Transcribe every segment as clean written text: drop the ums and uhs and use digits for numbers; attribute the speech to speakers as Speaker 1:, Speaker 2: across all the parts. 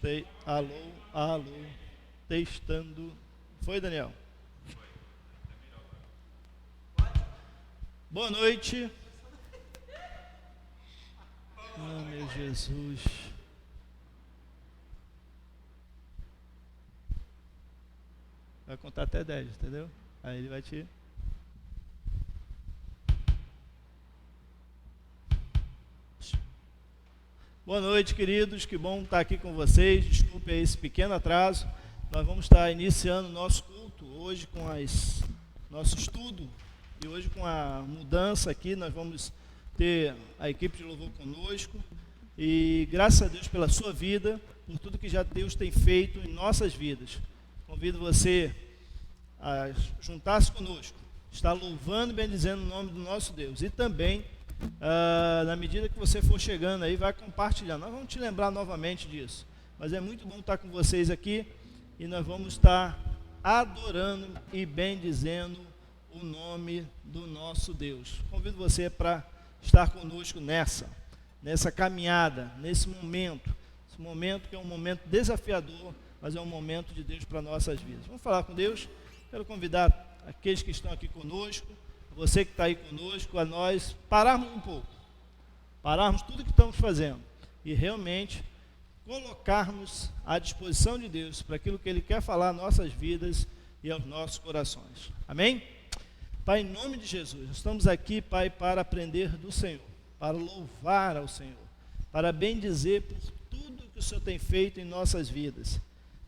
Speaker 1: Testei. Alô, alô. Testando. Foi, Daniel? Boa noite. Oh, meu Jesus. Vai contar até 10, entendeu? Aí ele vai te... Boa noite, queridos. Que bom estar aqui com vocês. Desculpe esse pequeno atraso. Nós vamos estar iniciando o nosso culto hoje com nosso estudo. E hoje com a mudança aqui, nós vamos ter a equipe de louvor conosco. E graças a Deus pela sua vida, por tudo que já Deus tem feito em nossas vidas. Convido você a juntar-se conosco, estar louvando e bendizendo o nome do nosso Deus. E também, na medida que você for chegando aí, vai compartilhando. Nós vamos te lembrar novamente disso. Mas é muito bom estar com vocês aqui e nós vamos estar adorando e bendizendo o nome do nosso Deus. Convido você para estar conosco nessa caminhada, nesse momento. Esse momento que é um momento desafiador, mas é um momento de Deus para nossas vidas. Vamos falar com Deus. Quero convidar aqueles que estão aqui conosco, você que está aí conosco, a nós pararmos um pouco, pararmos tudo que estamos fazendo e realmente colocarmos à disposição de Deus para aquilo que Ele quer falar às nossas vidas e aos nossos corações. Amém? Pai, em nome de Jesus, nós estamos aqui, Pai, para aprender do Senhor, para louvar ao Senhor, para bendizer por tudo que o Senhor tem feito em nossas vidas.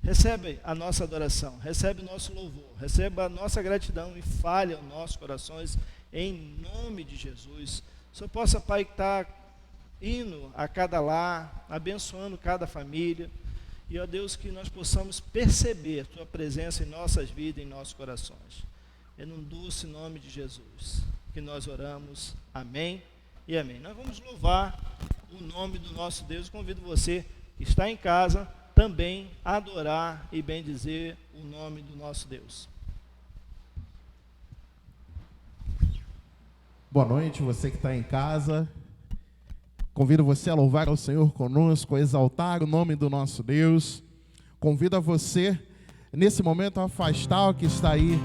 Speaker 1: Recebe a nossa adoração, recebe o nosso louvor, receba a nossa gratidão e fale aos nossos corações, em nome de Jesus. O Senhor possa, Pai, estar indo a cada lar, abençoando cada família, e, ó Deus, que nós possamos perceber a Tua presença em nossas vidas, em nossos corações. É no doce nome de Jesus que nós oramos, amém e amém. Nós vamos louvar o nome do nosso Deus. Convido você que está em casa também adorar e bendizer o nome do nosso Deus.
Speaker 2: Boa noite, você que está em casa. Convido você a louvar ao Senhor conosco, a exaltar o nome do nosso Deus. Convido a você, nesse momento, a afastar o que está aí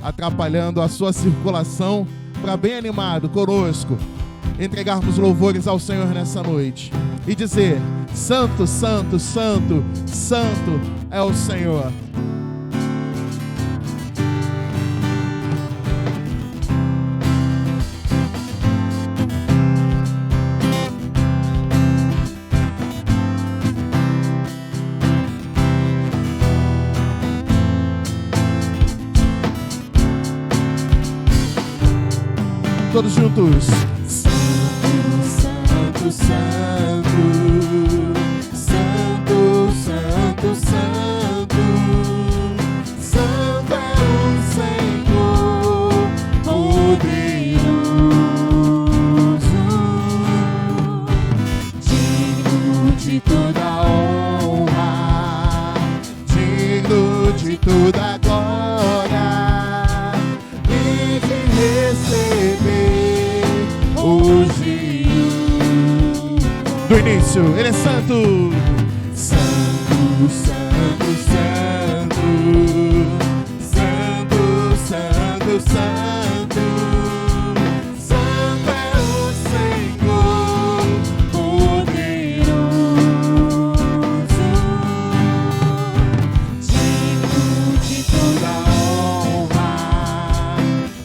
Speaker 2: atrapalhando a sua circulação, para bem animado conosco entregarmos louvores ao Senhor nessa noite e dizer: Santo, Santo, Santo, Santo é o Senhor. Todos juntos. Santo, Santo, Santo, Santo, Santo, Santo é o Senhor poderoso, digno de toda honra, digno de toda glória e de receber hoje. Do início, Ele é santo. Santo, Santo, Santo, Santo, Santo, Santo, Santo é o Senhor poderoso, digno de toda honra,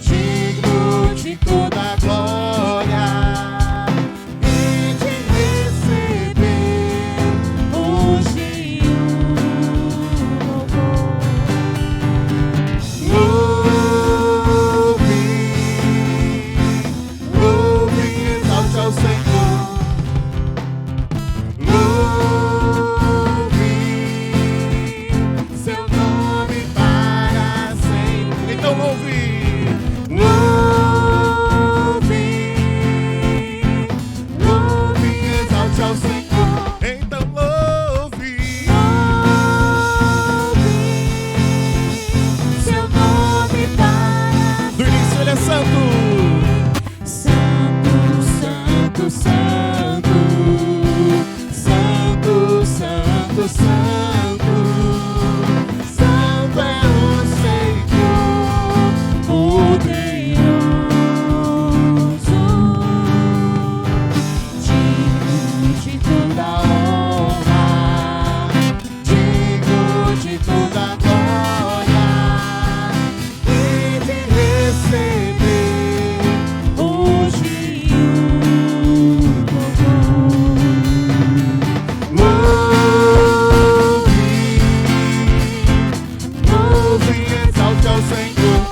Speaker 2: digno de toda glória e de receber hoje Santo é o Senhor, poderoso, digno de toda honra, digno de toda glória, e de receber hoje o louvor. Louve, exalte ao Senhor.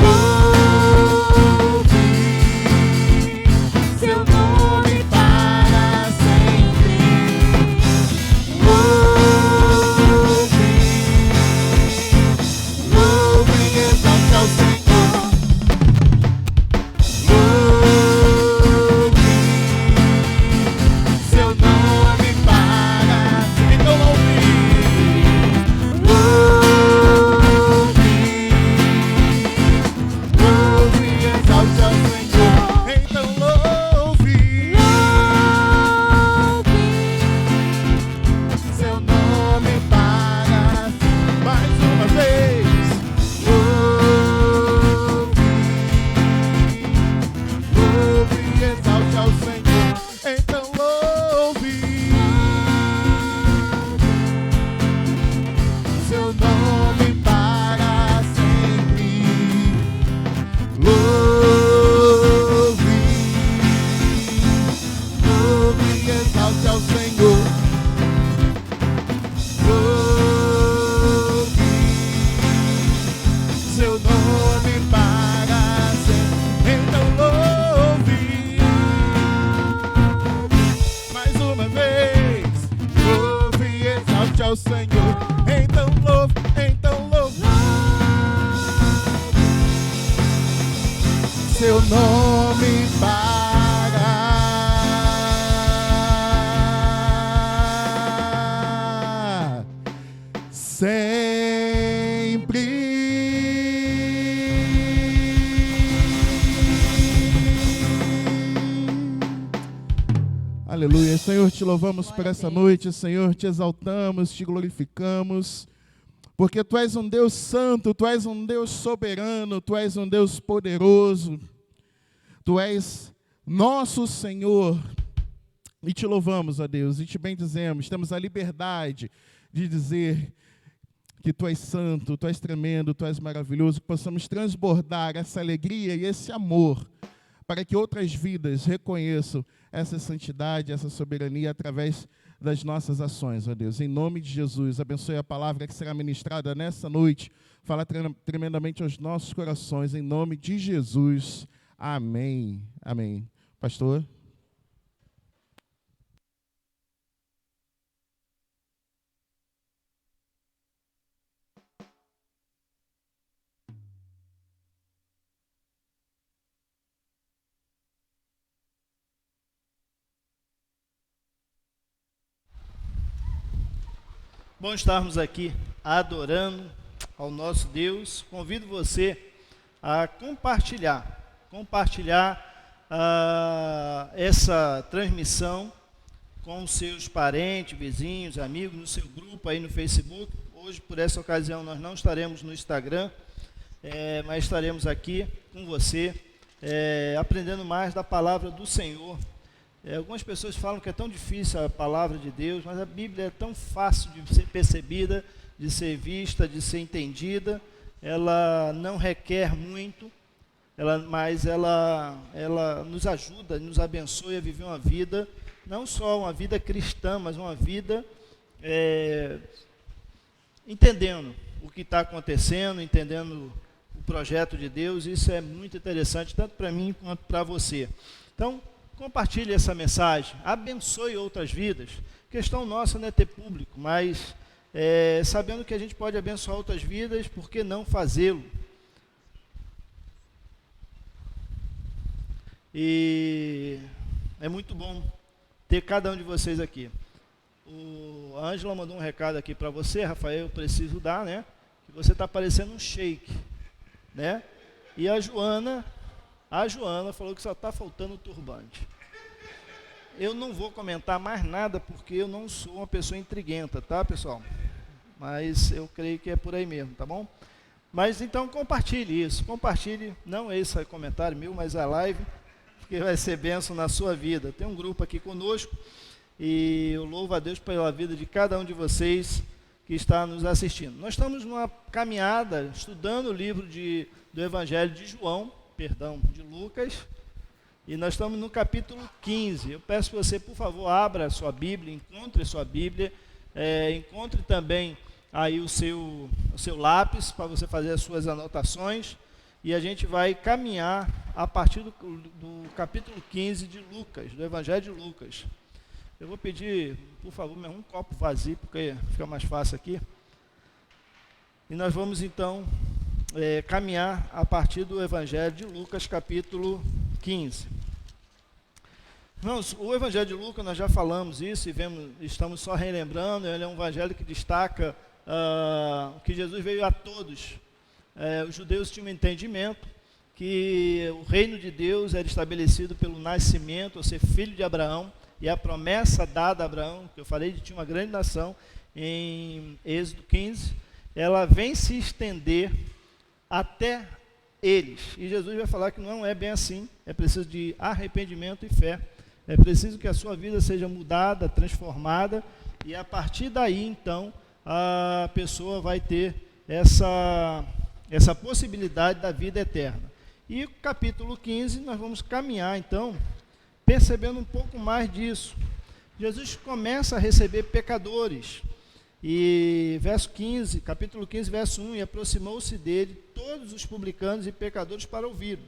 Speaker 2: Louve seu nome para sempre. Louve, exalte ao Senhor. Louve seu nome para sempre. Então louve. Louve, exalte ao Senhor. Então louve. Seu nome para sempre. Mais uma vez. Louve, exalte ao Senhor. Então louve. Seu nome para sempre. Louve, exalte ao Senhor. Louve, seu nome para sempre. Então louve, mais uma vez. Louve, exalte ao Senhor. Então louve, seu nome para sempre. Aleluia. Senhor, te louvamos por essa noite. Senhor, te exaltamos, te glorificamos. Porque Tu és um Deus santo, Tu és um Deus soberano, Tu és um Deus poderoso. Tu és nosso Senhor. E te louvamos, ó Deus, e te bendizemos. Temos a liberdade de dizer que Tu és santo, Tu és tremendo, Tu és maravilhoso. Que possamos transbordar essa alegria e esse amor para que outras vidas reconheçam essa santidade, essa soberania através das nossas ações, ó Deus. Em nome de Jesus, abençoe a palavra que será ministrada nessa noite. Fala tremendamente aos nossos corações, em nome de Jesus. Amém. Amém. Pastor?
Speaker 1: Bom estarmos aqui adorando ao nosso Deus. Convido você a compartilhar essa transmissão com os seus parentes, vizinhos, amigos, no seu grupo aí no Facebook. Hoje, por essa ocasião, nós não estaremos no Instagram, mas estaremos aqui com você, aprendendo mais da palavra do Senhor. Algumas pessoas falam que é tão difícil a palavra de Deus, mas a Bíblia é tão fácil de ser percebida, de ser vista, de ser entendida. Ela não requer muito, mas ela nos ajuda, nos abençoa a viver uma vida, não só uma vida cristã, mas uma vida entendendo o que está acontecendo, entendendo o projeto de Deus. Isso é muito interessante, tanto para mim quanto para você. Então, compartilhe essa mensagem, abençoe outras vidas. A questão nossa não é ter público, mas sabendo que a gente pode abençoar outras vidas, por que não fazê-lo? E é muito bom ter cada um de vocês aqui. A Ângela mandou um recado aqui para você, Rafael, eu preciso dar, né? Que você está parecendo um shake, né? E a Joana falou que só está faltando o turbante. eu não vou comentar mais nada, porque eu não sou uma pessoa intriguenta, tá, pessoal? Mas eu creio que é por aí mesmo, tá bom? Mas então compartilhe isso, compartilhe, não esse comentário meu, mas a live, porque vai ser bênção na sua vida. Tem um grupo aqui conosco, e eu louvo a Deus pela vida de cada um de vocês que está nos assistindo. Nós estamos numa caminhada, estudando o livro do Evangelho de de Lucas, e nós estamos no capítulo 15. Eu peço que você, por favor, abra a sua Bíblia, encontre a sua Bíblia, encontre também aí o seu lápis para você fazer as suas anotações, e a gente vai caminhar a partir do capítulo 15 de Lucas, do Evangelho de Lucas. Eu vou pedir, por favor, um copo vazio, porque fica mais fácil aqui. E nós vamos então caminhar a partir do Evangelho de Lucas, capítulo 15. Irmãos, o Evangelho de Lucas, nós já falamos isso e estamos só relembrando. Ele é um evangelho que destaca que Jesus veio a todos. Os judeus tinham um entendimento que o reino de Deus era estabelecido pelo nascimento, ou ser filho de Abraão, e a promessa dada a Abraão, que eu falei de tinha uma grande nação, em Êxodo 15, ela vem se estender até eles. E Jesus vai falar que não é bem assim, é preciso de arrependimento e fé. É preciso que a sua vida seja mudada, transformada, e a partir daí, então, a pessoa vai ter essa possibilidade da vida eterna. E o capítulo 15, nós vamos caminhar, então, percebendo um pouco mais disso. Jesus começa a receber pecadores. E capítulo 15, verso 1, e aproximou-se dele todos os publicanos e pecadores para ouvi-lo.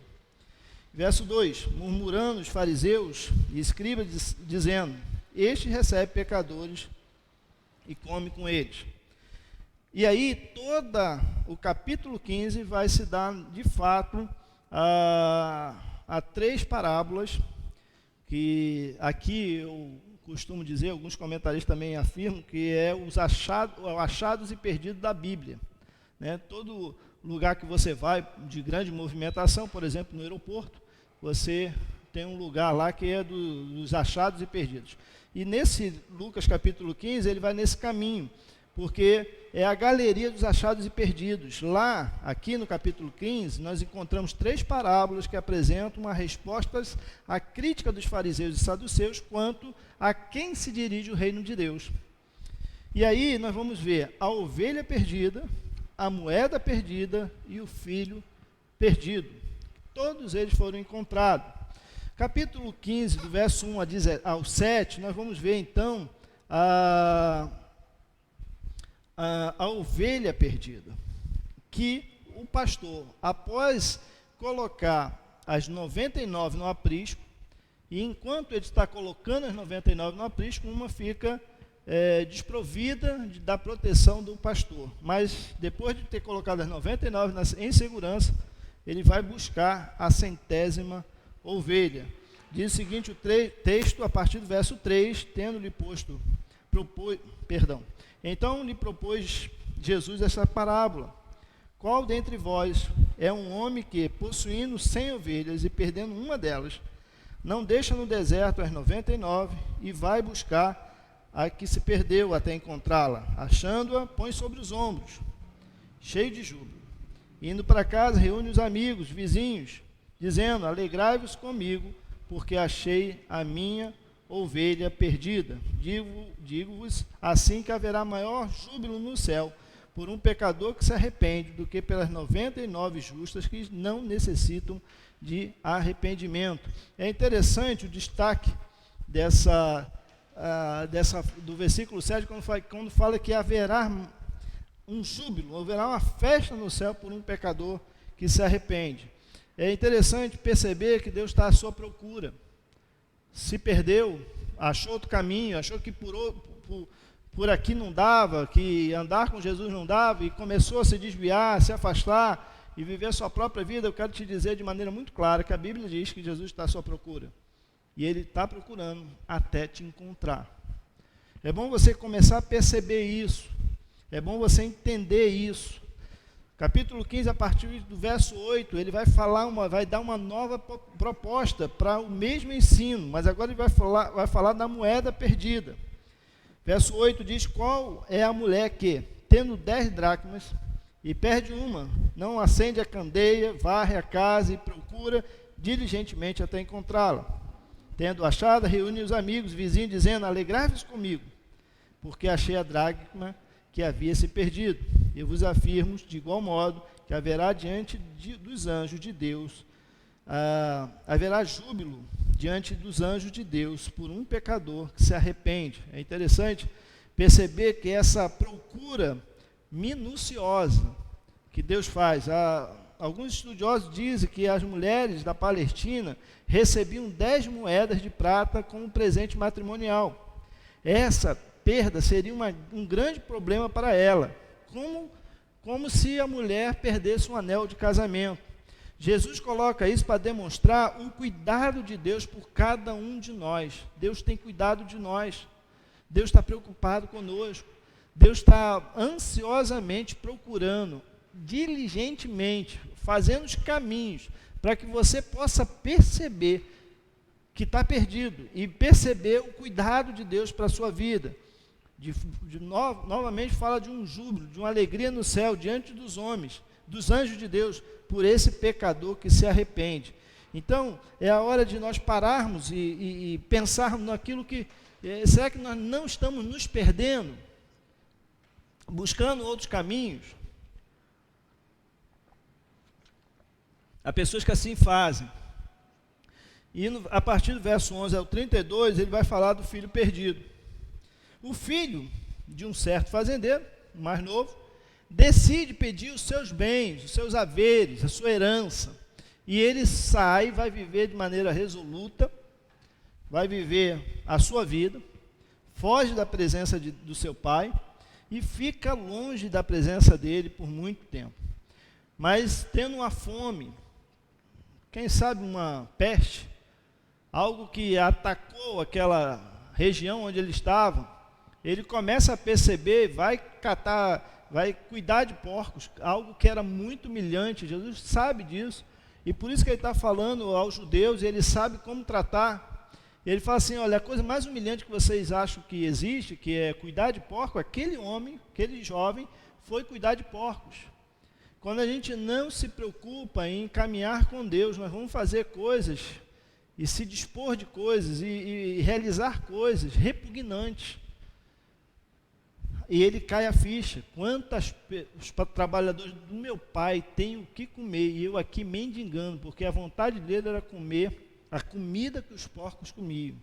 Speaker 1: Verso 2, murmurando os fariseus e escribas, dizendo, este recebe pecadores e come com eles. E aí, todo o capítulo 15 vai se dar, de fato, a 3 parábolas, que aqui eu costumo dizer, alguns comentaristas também afirmam, que é os achados e perdidos da Bíblia. Né? Todo lugar que você vai, de grande movimentação, por exemplo, no aeroporto, você tem um lugar lá que é dos achados e perdidos. E nesse Lucas capítulo 15, ele vai nesse caminho, porque é a galeria dos achados e perdidos. Lá, aqui no capítulo 15, nós encontramos 3 parábolas que apresentam uma resposta à crítica dos fariseus e saduceus quanto a quem se dirige o reino de Deus. E aí nós vamos ver a ovelha perdida, a moeda perdida e o filho perdido. Todos eles foram encontrados. Capítulo 15, do verso 1 ao 7, nós vamos ver então a ovelha perdida, que o pastor, após colocar as 99 no aprisco, e enquanto ele está colocando as 99 no aprisco, uma fica desprovida da proteção do pastor. Mas depois de ter colocado as 99 em segurança, ele vai buscar a 100ª ovelha. Diz o seguinte, o texto, a partir do verso 3, tendo-lhe então lhe propôs Jesus essa parábola. Qual dentre vós é um homem que, possuindo 100 ovelhas e perdendo uma delas, não deixa no deserto as 99 e vai buscar a que se perdeu até encontrá-la? Achando-a, põe sobre os ombros, cheio de júbilo. Indo para casa, reúne os amigos, vizinhos, dizendo, alegrai-vos comigo, porque achei a minha ovelha perdida. Digo-vos assim que haverá maior júbilo no céu por um pecador que se arrepende do que pelas 99 justas que não necessitam de arrependimento. É interessante o destaque do versículo 7, quando fala que haverá um júbilo, haverá uma festa no céu por um pecador que se arrepende. É interessante perceber que Deus está à sua procura. Se perdeu, achou outro caminho, achou que por aqui não dava, que andar com Jesus não dava, e começou a se desviar, se afastar e viver a sua própria vida. Eu quero te dizer de maneira muito clara que a Bíblia diz que Jesus está à sua procura. E Ele está procurando até te encontrar. É bom você começar a perceber isso. É bom você entender isso. Capítulo 15, a partir do verso 8, ele vai dar uma nova proposta para o mesmo ensino, mas agora ele vai falar da moeda perdida. Verso 8 diz: qual é a mulher que, tendo 10 dracmas e perde uma, não acende a candeia, varre a casa e procura diligentemente até encontrá-la? Tendo achado, reúne os amigos, vizinhos, dizendo: alegrai-vos comigo, porque achei a dracma que havia se perdido. Eu vos afirmo, de igual modo, que haverá diante dos anjos de Deus, haverá júbilo diante dos anjos de Deus por um pecador que se arrepende. É interessante perceber que essa procura minuciosa que Deus faz, alguns estudiosos dizem que as mulheres da Palestina recebiam 10 moedas de prata como presente matrimonial. Essa perda seria um grande problema para ela, como se a mulher perdesse um anel de casamento. Jesus coloca isso para demonstrar o cuidado de Deus por cada um de nós. Deus tem cuidado de nós. Deus está preocupado conosco. Deus está ansiosamente procurando, diligentemente, fazendo os caminhos para que você possa perceber que está perdido e perceber o cuidado de Deus para a sua vida. Novamente fala de um júbilo, de uma alegria no céu diante dos homens, dos anjos de Deus, por esse pecador que se arrepende. Então, é a hora de nós pararmos e pensarmos naquilo que, será que nós não estamos nos perdendo, buscando outros caminhos? Há pessoas que assim fazem. E a partir do verso 11 ao 32, ele vai falar do filho perdido. O filho de um certo fazendeiro, mais novo, decide pedir os seus bens, os seus haveres, a sua herança. E ele sai, vai viver de maneira resoluta, vai viver a sua vida, foge da presença do seu pai e fica longe da presença dele por muito tempo. Mas tendo uma fome, quem sabe uma peste, algo que atacou aquela região onde ele estava, ele começa a perceber, vai cuidar de porcos, algo que era muito humilhante. Jesus sabe disso, e por isso que ele está falando aos judeus, ele sabe como tratar. Ele fala assim: olha, a coisa mais humilhante que vocês acham que existe, que é cuidar de porco, aquele homem, aquele jovem, foi cuidar de porcos. Quando a gente não se preocupa em caminhar com Deus, nós vamos fazer coisas, e se dispor de coisas, e realizar coisas repugnantes. E ele cai a ficha: os trabalhadores do meu pai têm o que comer, e eu aqui mendigando, porque a vontade dele era comer a comida que os porcos comiam.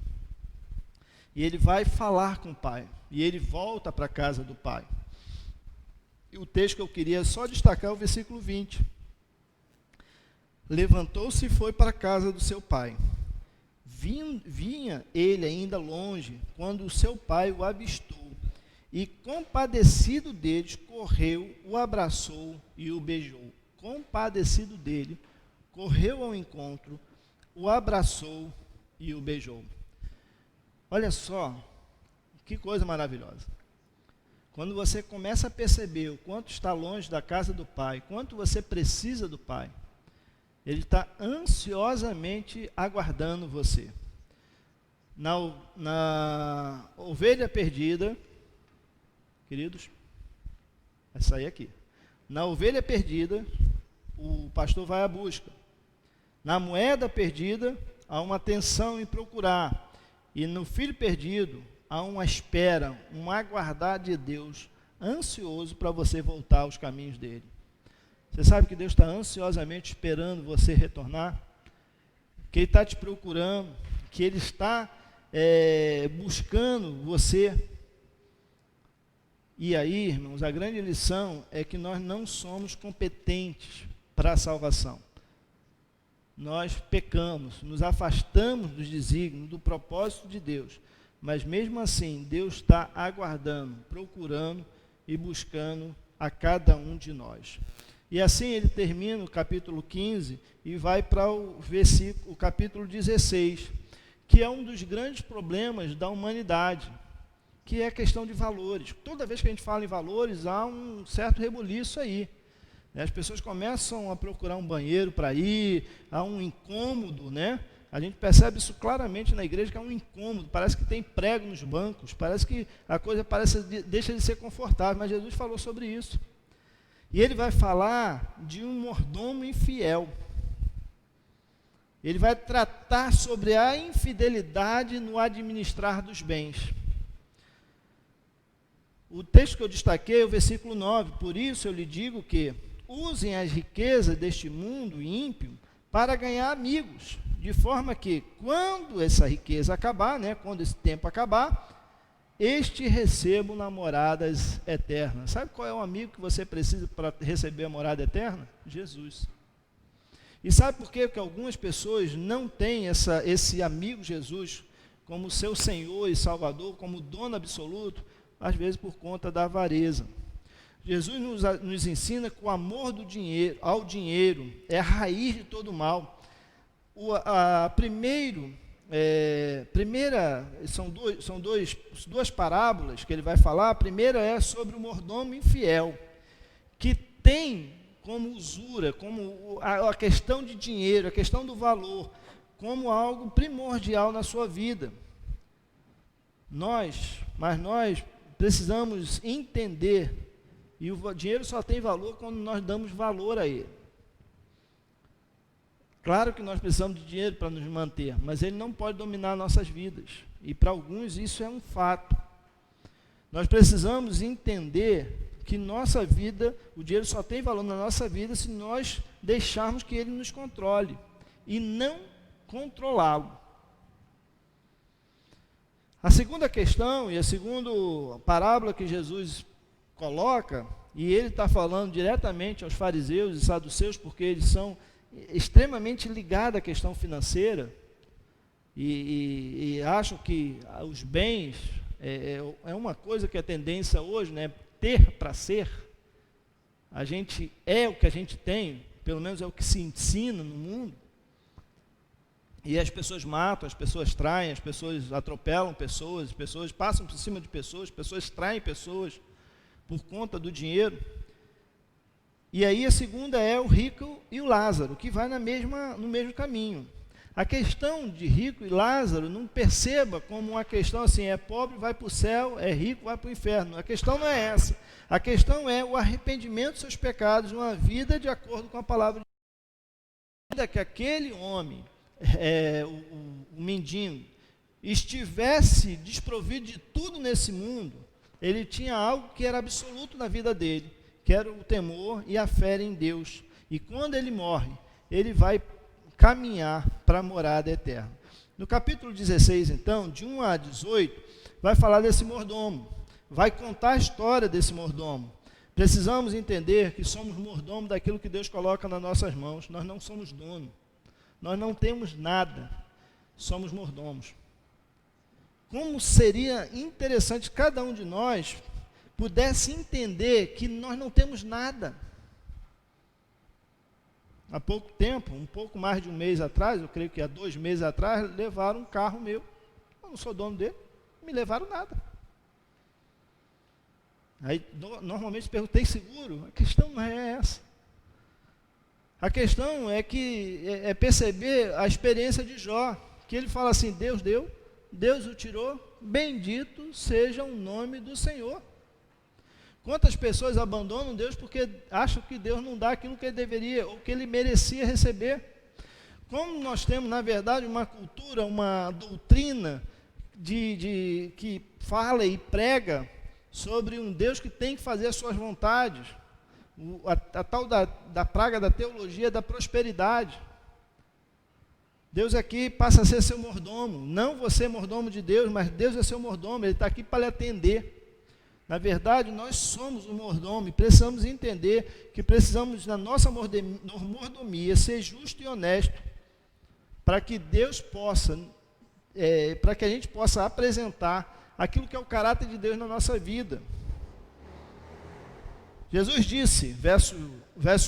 Speaker 1: E ele vai falar com o pai, e ele volta para a casa do pai. E o texto que eu queria só destacar é o versículo 20. Levantou-se e foi para a casa do seu pai. Vinha ele ainda longe, quando o seu pai o avistou. E compadecido deles, correu, o abraçou e o beijou. Compadecido dele, correu ao encontro, o abraçou e o beijou. Olha só, que coisa maravilhosa. Quando você começa a perceber o quanto está longe da casa do pai, quanto você precisa do pai, ele está ansiosamente aguardando você. Na ovelha perdida, queridos, vai sair aqui. Na ovelha perdida, o pastor vai à busca. Na moeda perdida, há uma atenção em procurar. E no filho perdido, há uma espera, um aguardar de Deus, ansioso para você voltar aos caminhos dele. Você sabe que Deus está ansiosamente esperando você retornar? Que Ele está te procurando, que Ele está buscando você. E aí, irmãos, a grande lição é que nós não somos competentes para a salvação. Nós pecamos, nos afastamos dos desígnios, do propósito de Deus. Mas mesmo assim, Deus está aguardando, procurando e buscando a cada um de nós. E assim ele termina o capítulo 15 e vai para o capítulo 16, que é um dos grandes problemas da humanidade, que é a questão de valores. Toda vez que a gente fala em valores, há um certo rebuliço aí. As pessoas começam a procurar um banheiro para ir, há um incômodo, né? A gente percebe isso claramente na igreja, que há um incômodo, parece que tem prego nos bancos, parece que a coisa deixa de ser confortável, mas Jesus falou sobre isso. E ele vai falar de um mordomo infiel. Ele vai tratar sobre a infidelidade no administrar dos bens. O texto que eu destaquei é o versículo 9. Por isso eu lhe digo que usem as riquezas deste mundo ímpio para ganhar amigos, de forma que, quando essa riqueza acabar, né, quando esse tempo acabar, este receba moradas eternas. Sabe qual é o amigo que você precisa para receber a morada eterna? Jesus. E sabe por quê? Que algumas pessoas não têm esse amigo Jesus como seu Senhor e Salvador, como dono absoluto, às vezes por conta da avareza. Jesus nos ensina que o amor ao dinheiro é a raiz de todo mal. São duas parábolas que ele vai falar. A primeira é sobre o mordomo infiel, que tem como usura, como a questão de dinheiro, a questão do valor, como algo primordial na sua vida. Nós precisamos entender, e o dinheiro só tem valor quando nós damos valor a ele. Claro que nós precisamos de dinheiro para nos manter, mas ele não pode dominar nossas vidas. E para alguns isso é um fato. Nós precisamos entender que nossa vida, o dinheiro só tem valor na nossa vida se nós deixarmos que ele nos controle e não controlá-lo. A segunda questão e a segunda parábola que Jesus coloca, e ele está falando diretamente aos fariseus e saduceus, porque eles são extremamente ligados à questão financeira e acham que os bens é uma coisa que é tendência hoje, né? Ter para ser. A gente é o que a gente tem, pelo menos é o que se ensina no mundo. E as pessoas matam, as pessoas traem, as pessoas atropelam pessoas, as pessoas passam por cima de pessoas, pessoas traem pessoas por conta do dinheiro. E aí a segunda é o rico e o Lázaro, que vai no mesmo caminho. A questão de rico e Lázaro, não perceba como uma questão assim, é pobre, vai para o céu, é rico, vai para o inferno. A questão não é essa. A questão é o arrependimento dos seus pecados, uma vida de acordo com a palavra de Deus. Ainda que aquele homem, o mendigo, estivesse desprovido de tudo nesse mundo, ele tinha algo que era absoluto na vida dele, que era o temor e a fé em Deus. E quando ele morre, ele vai caminhar para a morada eterna. No capítulo 16, então, de 1 a 18, vai falar desse mordomo, vai contar a história desse mordomo. Precisamos entender que somos mordomo daquilo que Deus coloca nas nossas mãos. Nós não somos dono, nós não temos nada, somos mordomos. Como seria interessante cada um de nós pudesse entender que nós não temos nada. Há pouco tempo, um pouco mais de um mês atrás, eu creio que há 2 meses atrás, levaram um carro meu. Eu não sou dono dele, não me levaram nada. Aí, normalmente, perguntei seguro. A questão não é essa. A questão é perceber a experiência de Jó, que ele fala assim, Deus deu, Deus o tirou, bendito seja o nome do Senhor. Quantas pessoas abandonam Deus porque acham que Deus não dá aquilo que ele deveria ou que ele merecia receber? Como nós temos, na verdade, uma cultura, uma doutrina que fala e prega sobre um Deus que tem que fazer as suas vontades, a tal da praga da teologia da prosperidade. Deus aqui passa a ser seu mordomo, não você mordomo de Deus, mas Deus é seu mordomo, ele está aqui para lhe atender. Na verdade, nós somos o mordomo e precisamos entender que precisamos, na nossa mordomia, ser justo e honesto, para que Deus possa, para que a gente possa apresentar aquilo que é o caráter de Deus na nossa vida. Jesus disse, verso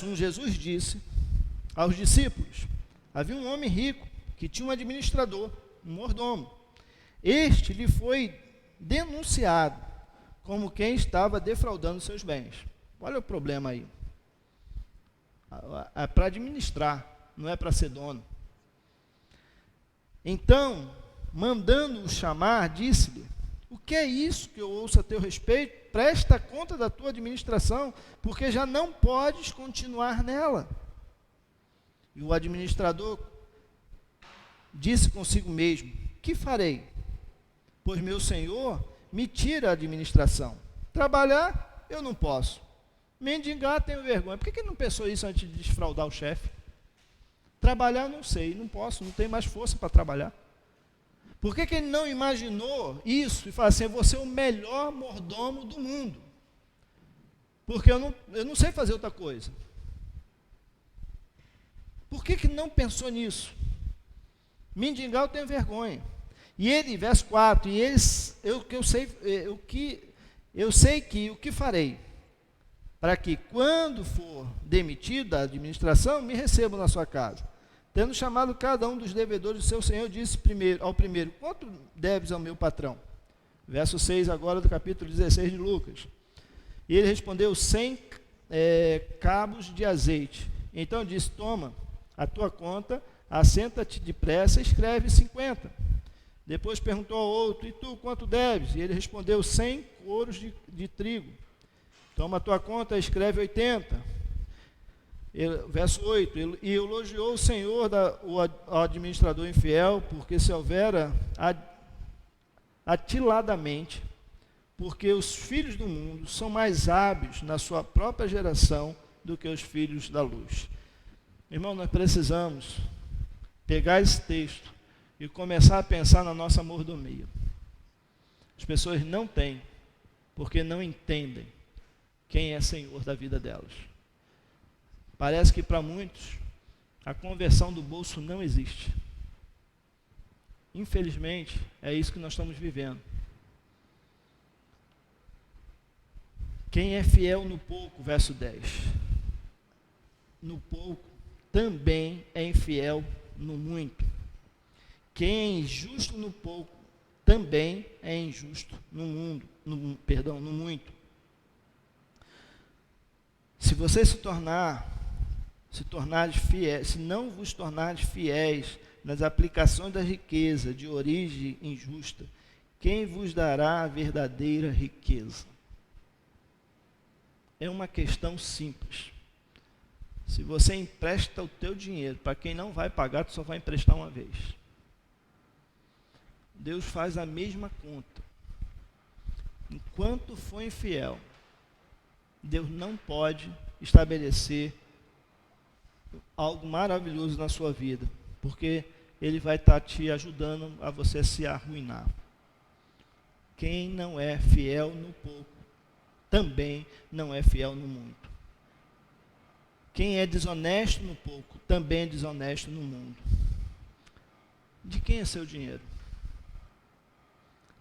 Speaker 1: 1, Jesus disse aos discípulos, havia um homem rico que tinha um administrador, um mordomo. Este lhe foi denunciado como quem estava defraudando seus bens. Olha o problema aí. É para administrar, não é para ser dono. Então, mandando-o chamar, disse-lhe: o que é isso que eu ouço a teu respeito? Presta conta da tua administração, porque já não podes continuar nela. E o administrador disse consigo mesmo: que farei? Pois meu senhor me tira a administração. Trabalhar, eu não posso. Mendigar, tenho vergonha. Por que ele não pensou isso antes de desfraudar o chefe? Trabalhar, não sei, não posso, não tenho mais força para trabalhar. Por que ele não imaginou isso e falou assim: eu vou ser o melhor mordomo do mundo? Porque eu não sei fazer outra coisa. Por que não pensou nisso? Mendigar, eu tenho vergonha. E ele, verso 4, eu sei que o que farei, para que quando for demitido da administração, me recebam na sua casa. Tendo chamado cada um dos devedores do seu senhor, disse ao primeiro: quanto deves ao meu patrão? Verso 6 agora do capítulo 16 de Lucas. E ele respondeu: 100 cabos de azeite. Então disse: toma a tua conta, assenta-te depressa e escreve 50. Depois perguntou ao outro: e tu, quanto deves? E ele respondeu: 100 coros de trigo. Toma a tua conta e escreve 80. Verso 8, e elogiou o Senhor o administrador infiel, porque se houvera atiladamente, porque os filhos do mundo são mais hábeis na sua própria geração do que os filhos da luz. Irmão, nós precisamos pegar esse texto e começar a pensar na nossa mordomia. As pessoas não têm, porque não entendem quem é Senhor da vida delas. Parece que para muitos a conversão do bolso não existe. Infelizmente, é isso que nós estamos vivendo. Quem é fiel no pouco, verso 10, no pouco também é infiel no muito. Quem é injusto no pouco também é injusto no muito. Se você se não vos tornares fiéis nas aplicações da riqueza de origem injusta, quem vos dará a verdadeira riqueza? É uma questão simples. Se você empresta o teu dinheiro para quem não vai pagar, tu só vai emprestar uma vez. Deus faz a mesma conta. Enquanto for infiel, Deus não pode estabelecer algo maravilhoso na sua vida, porque Ele vai estar te ajudando a você se arruinar. Quem não é fiel no pouco, também não é fiel no muito. Quem é desonesto no pouco, também é desonesto no mundo. De quem é seu dinheiro?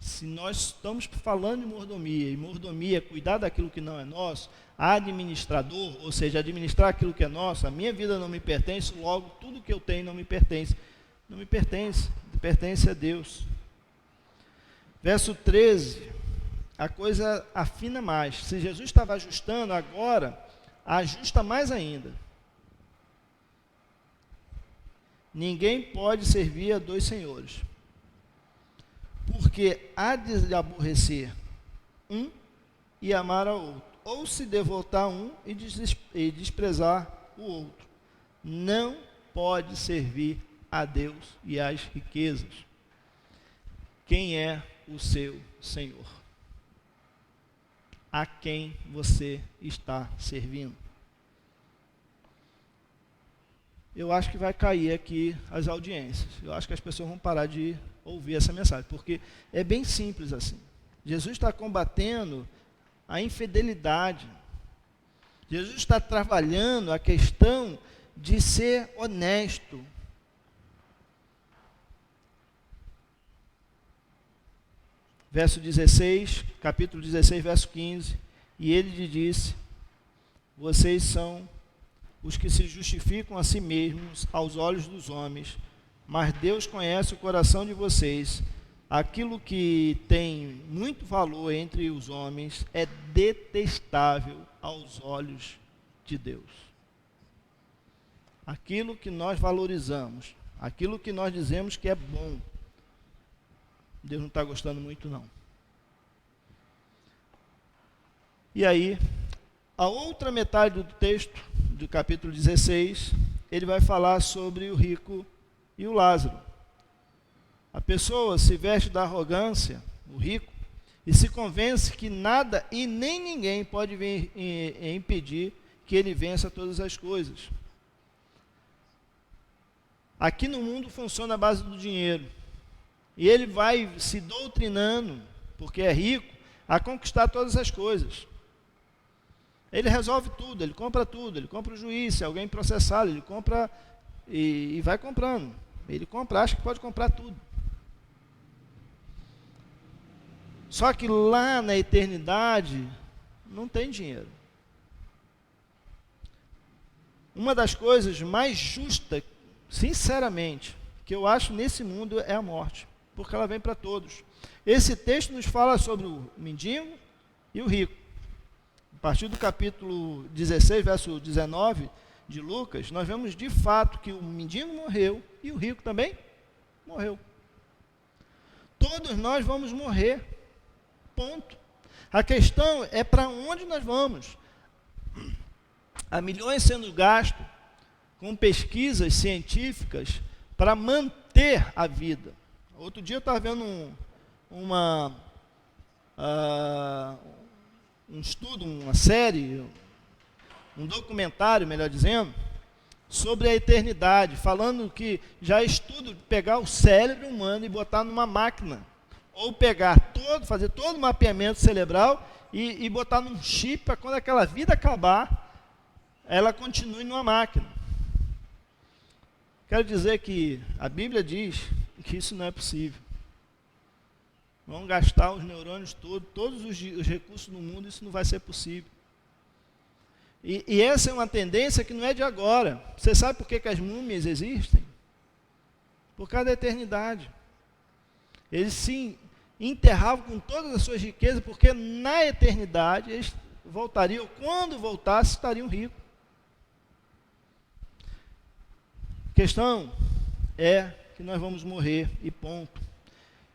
Speaker 1: Se nós estamos falando de mordomia, e mordomia é cuidar daquilo que não é nosso, administrador, ou seja, administrar aquilo que é nosso, a minha vida não me pertence, logo tudo que eu tenho não me pertence. Não me pertence, pertence a Deus. Verso 13, a coisa afina mais. Se Jesus estava ajustando, agora ajusta mais ainda. Ninguém pode servir a dois senhores, porque há de aborrecer um e amar ao outro, ou se devotar a um e desprezar o outro. Não pode servir a Deus e às riquezas. Quem é o seu Senhor? A quem você está servindo? Eu acho que vai cair aqui as audiências. Eu acho que as pessoas vão parar de ouvir essa mensagem, porque é bem simples assim. Jesus está combatendo a infidelidade. Jesus está trabalhando a questão de ser honesto. Verso 16, capítulo 16, verso 15. E ele lhe disse: vocês são os que se justificam a si mesmos aos olhos dos homens, mas Deus conhece o coração de vocês. Aquilo que tem muito valor entre os homens é detestável aos olhos de Deus. aquilo que nós valorizamos, aquilo que nós dizemos que é bom, Deus não está gostando muito, não. E aí, a outra metade do texto, do capítulo 16, ele vai falar sobre o rico e o Lázaro. A pessoa se veste da arrogância, o rico, e se convence que nada e nem ninguém pode vir impedir que ele vença todas as coisas. Aqui no mundo funciona a base do dinheiro. E ele vai se doutrinando, porque é rico, a conquistar todas as coisas. Ele resolve tudo, ele compra o juiz, se alguém processá-lo, ele compra e vai comprando. Ele compra, acha que pode comprar tudo. Só que lá na eternidade não tem dinheiro. Uma das coisas mais justas, sinceramente, que eu acho nesse mundo é a morte, porque ela vem para todos. Esse texto nos fala sobre o mendigo e o rico. A partir do capítulo 16, verso 19 de Lucas, nós vemos de fato que o mendigo morreu e o rico também morreu. Todos nós vamos morrer, ponto. A questão é para onde nós vamos. Há milhões sendo gastos com pesquisas científicas para manter a vida. Outro dia eu estava vendo um estudo, uma série, um documentário, melhor dizendo, sobre a eternidade, falando que já estudo pegar o cérebro humano e botar numa máquina, ou fazer todo o mapeamento cerebral e botar num chip para quando aquela vida acabar, ela continue numa máquina. Quero dizer que a Bíblia diz que isso não é possível. Vão gastar os neurônios todos os recursos do mundo, isso não vai ser possível. E essa é uma tendência que não é de agora. Você sabe por que as múmias existem? Por causa da eternidade. Eles se enterravam com todas as suas riquezas, porque na eternidade eles voltariam, quando voltassem, estariam ricos. A questão é que nós vamos morrer e ponto.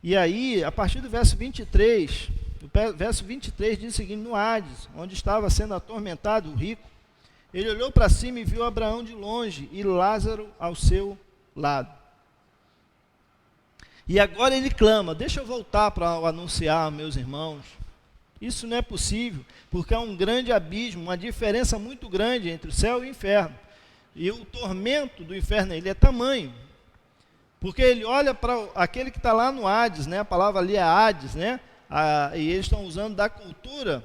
Speaker 1: E aí, a partir do verso 23, o verso 23 diz o seguinte: no Hades, onde estava sendo atormentado o rico, ele olhou para cima e viu Abraão de longe e Lázaro ao seu lado. E agora ele clama: deixa eu voltar para anunciar, meus irmãos. Isso não é possível, porque há um grande abismo, uma diferença muito grande entre o céu e o inferno. E o tormento do inferno, ele é tamanho. Porque ele olha para aquele que está lá no Hades, né? A palavra ali é Hades, né? E eles estão usando da cultura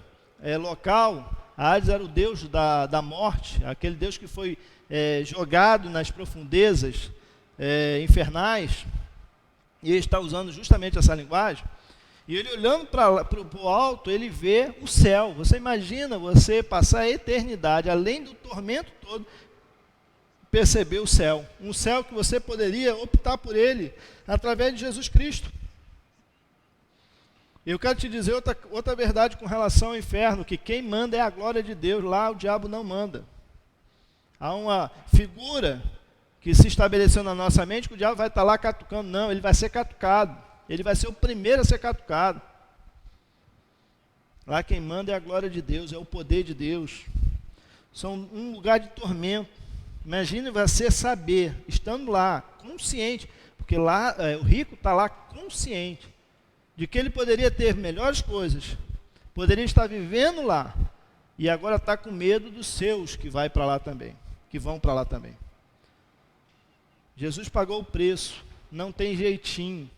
Speaker 1: local. Hades era o deus da morte, aquele deus que foi jogado nas profundezas infernais. E ele está usando justamente essa linguagem. E ele olhando para o alto, ele vê o céu. Você imagina você passar a eternidade, além do tormento todo, perceber o céu. Um céu que você poderia optar por ele através de Jesus Cristo. Eu quero te dizer outra verdade com relação ao inferno, que quem manda é a glória de Deus, lá o diabo não manda. Há uma figura que se estabeleceu na nossa mente que o diabo vai estar lá catucando. Não, ele vai ser catucado. Ele vai ser o primeiro a ser catucado. Lá quem manda é a glória de Deus, é o poder de Deus. São um lugar de tormento. Imagine você saber, estando lá, consciente, porque lá o rico está lá consciente de que ele poderia ter melhores coisas, poderia estar vivendo lá, e agora está com medo dos seus que vão para lá também. Jesus pagou o preço, não tem jeitinho.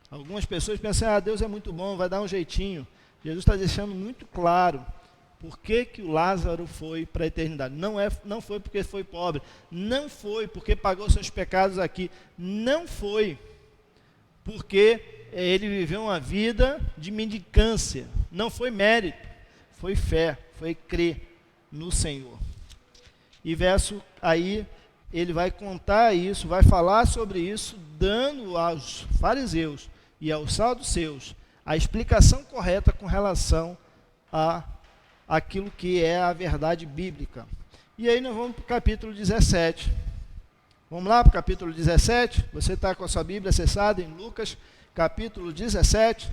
Speaker 1: Algumas pessoas pensam, Deus é muito bom, vai dar um jeitinho. Jesus está deixando muito claro por que o Lázaro foi para a eternidade. Não foi porque foi pobre, não foi porque pagou seus pecados aqui, não foi porque ele viveu uma vida de mendicância, não foi mérito, foi fé, foi crer no Senhor. E verso aí, ele vai contar isso, vai falar sobre isso, dando aos fariseus e aos saduceus a explicação correta com relação a aquilo que é a verdade bíblica. E aí nós vamos para o capítulo 17. Vamos lá para o capítulo 17? Você está com a sua Bíblia acessada em Lucas, capítulo 17.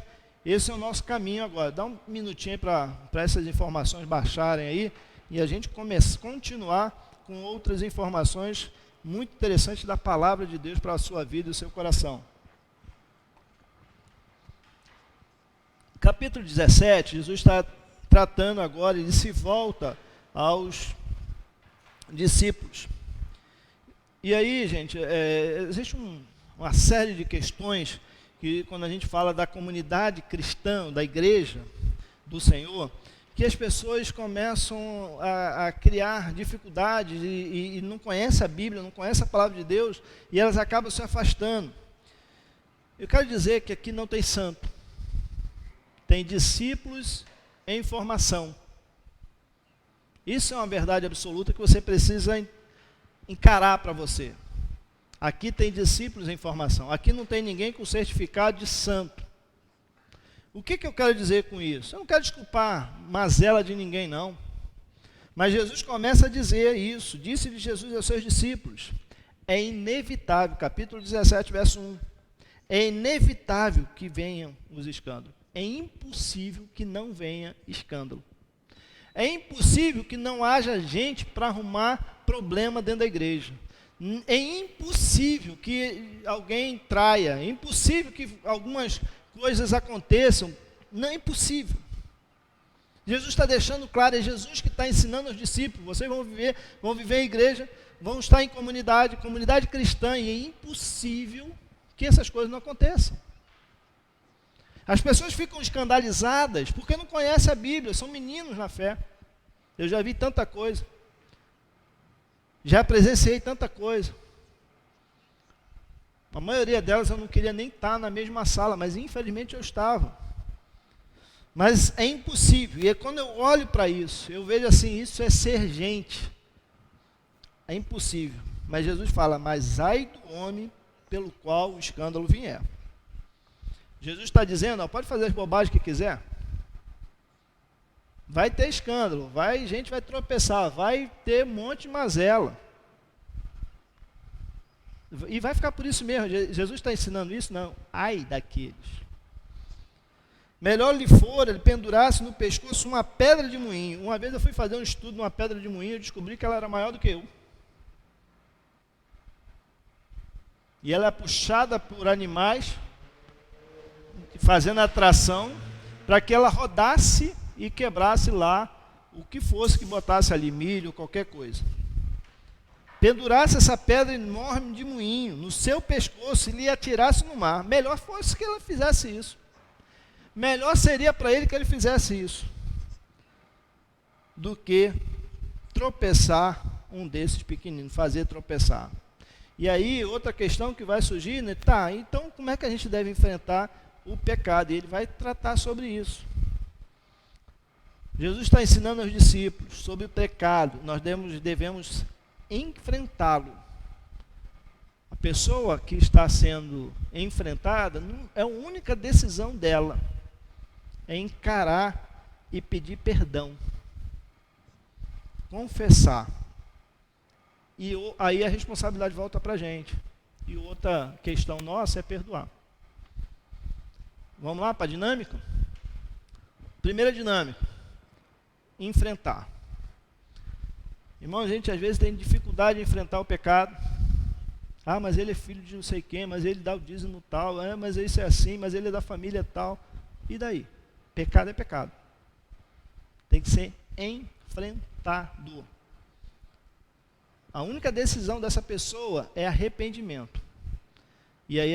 Speaker 1: Esse é o nosso caminho agora. Dá um minutinho aí para essas informações baixarem aí e a gente continuar com outras informações muito interessantes da palavra de Deus para a sua vida e o seu coração. Capítulo 17, Jesus está tratando agora, ele se volta aos discípulos. E aí, gente, existe uma série de questões que, quando a gente fala da comunidade cristã, da igreja do Senhor, que as pessoas começam a criar dificuldades e não conhecem a Bíblia, não conhecem a palavra de Deus, e elas acabam se afastando. Eu quero dizer que aqui não tem santo. Tem discípulos em formação. Isso é uma verdade absoluta que você precisa encarar para você. Aqui tem discípulos em formação. Aqui não tem ninguém com certificado de santo. O que eu quero dizer com isso? Eu não quero desculpar mazela de ninguém, não. Mas Jesus começa a dizer isso. Disse-lhe Jesus aos seus discípulos. É inevitável, capítulo 17, verso 1. É inevitável que venham os escândalos. É impossível que não venha escândalo. É impossível que não haja gente para arrumar problema dentro da igreja. É impossível que alguém traia. É impossível que algumas coisas aconteçam. Não é impossível. Jesus está deixando claro, é Jesus que está ensinando aos discípulos. Vocês vão viver em igreja, vão estar em comunidade cristã, e é impossível que essas coisas não aconteçam. As pessoas ficam escandalizadas porque não conhecem a Bíblia, são meninos na fé. Eu já vi tanta coisa. Já presenciei tanta coisa. A maioria delas eu não queria nem estar na mesma sala, mas infelizmente eu estava. Mas é impossível. E quando eu olho para isso, eu vejo assim, isso é ser gente. É impossível. Mas Jesus fala, mas ai do homem pelo qual o escândalo vier. Jesus está dizendo, ó, pode fazer as bobagens que quiser. Vai ter escândalo, gente vai tropeçar, vai ter um monte de mazela. E vai ficar por isso mesmo. Jesus está ensinando isso? Não. Ai daqueles. Melhor lhe fora ele pendurasse no pescoço uma pedra de moinho. Uma vez eu fui fazer um estudo numa pedra de moinho e descobri que ela era maior do que eu. E ela é puxada por animais, fazendo atração, para que ela rodasse e quebrasse lá o que fosse que botasse ali, milho, qualquer coisa. Pendurasse essa pedra enorme de moinho no seu pescoço e lhe atirasse no mar. Melhor fosse que ela fizesse isso. Melhor seria para ele que ele fizesse isso do que tropeçar um desses pequeninos, fazer tropeçar. E aí, outra questão que vai surgir, né? Tá, então como é que a gente deve enfrentar o pecado? E ele vai tratar sobre isso. Jesus está ensinando aos discípulos sobre o pecado. Nós devemos enfrentá-lo. A pessoa que está sendo enfrentada, não é a única decisão dela. É encarar e pedir perdão. Confessar. E aí a responsabilidade volta para a gente. E outra questão nossa é perdoar. Vamos lá para a dinâmica? Primeira dinâmica. Enfrentar. Irmão, a gente às vezes tem dificuldade de enfrentar o pecado. Ah, mas ele é filho de não sei quem, mas ele dá o dízimo tal, mas isso é assim, mas ele é da família tal. E daí? Pecado é pecado. Tem que ser enfrentado. A única decisão dessa pessoa é arrependimento. E aí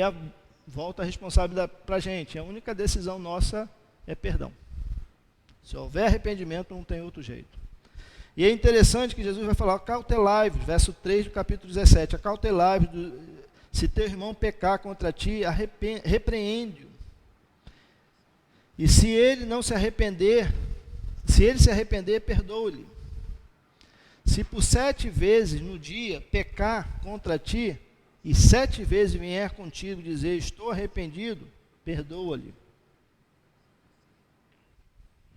Speaker 1: volta a responsabilidade para a gente. A única decisão nossa é perdão. Se houver arrependimento, não tem outro jeito. E é interessante que Jesus vai falar, acautelai-vos, verso 3 do capítulo 17, acautelai-vos, se teu irmão pecar contra ti, repreende-o. E se ele não se arrepender, se ele se arrepender, perdoa-lhe. Se por 7 vezes no dia pecar contra ti, e 7 vezes vier contigo dizer, estou arrependido, perdoa-lhe.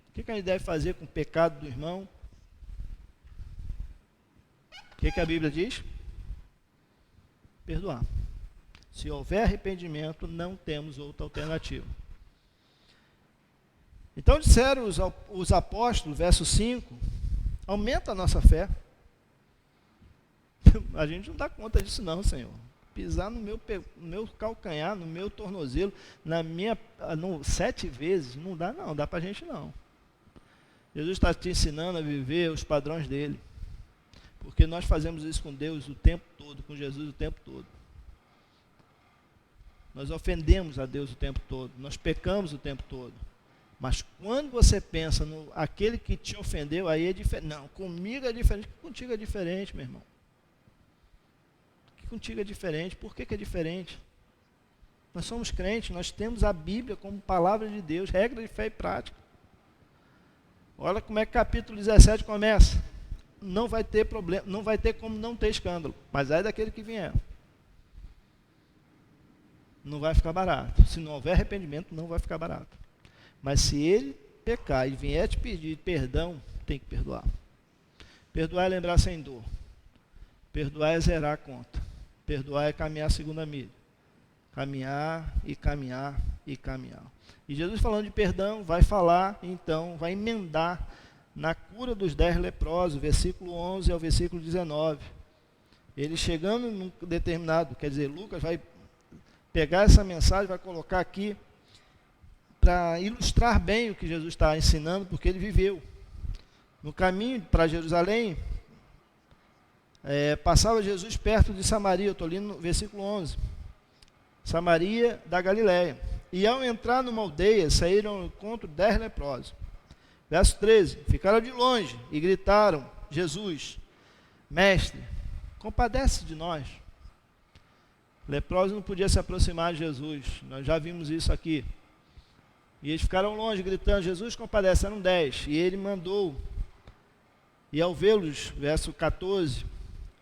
Speaker 1: O que a gente deve fazer com o pecado do irmão? O que a Bíblia diz? Perdoar. Se houver arrependimento, não temos outra alternativa. Então disseram os apóstolos, verso 5, aumenta a nossa fé. A gente não dá conta disso não, Senhor. Pisar no meu calcanhar, no meu tornozelo, 7 vezes, não dá para a gente não. Jesus está te ensinando a viver os padrões dele. Porque nós fazemos isso com Deus o tempo todo, com Jesus o tempo todo. Nós ofendemos a Deus o tempo todo, nós pecamos o tempo todo. Mas quando você pensa no aquele que te ofendeu, aí é diferente. Não, comigo é diferente, contigo é diferente, meu irmão. Contigo é diferente. Por que é diferente? Nós somos crentes, nós temos a Bíblia como palavra de Deus, regra de fé e prática. Olha como é que capítulo 17 começa. Não vai ter problema, não vai ter como não ter escândalo, mas aí daquele que vier. Não vai ficar barato. Se não houver arrependimento, não vai ficar barato. Mas se ele pecar e vier te pedir perdão, tem que perdoar. Perdoar é lembrar sem dor. Perdoar é zerar a conta. Perdoar é caminhar a segunda milha. Caminhar e caminhar e caminhar. E Jesus, falando de perdão, vai falar, então, vai emendar na cura dos 10 leprosos, versículo 11 ao versículo 19. Ele chegando num determinado, quer dizer, Lucas vai pegar essa mensagem, vai colocar aqui para ilustrar bem o que Jesus está ensinando, porque ele viveu. No caminho para Jerusalém, passava Jesus perto de Samaria, eu estou lendo no versículo 11, Samaria da Galileia. E ao entrar numa aldeia, saíram ao encontro 10 leprosos. Verso 13, ficaram de longe e gritaram, Jesus, mestre, compadece de nós. Leprosos não podiam se aproximar de Jesus, nós já vimos isso aqui. E eles ficaram longe, gritando, Jesus compadece, eram 10. E ele mandou, e ao vê-los, verso 14,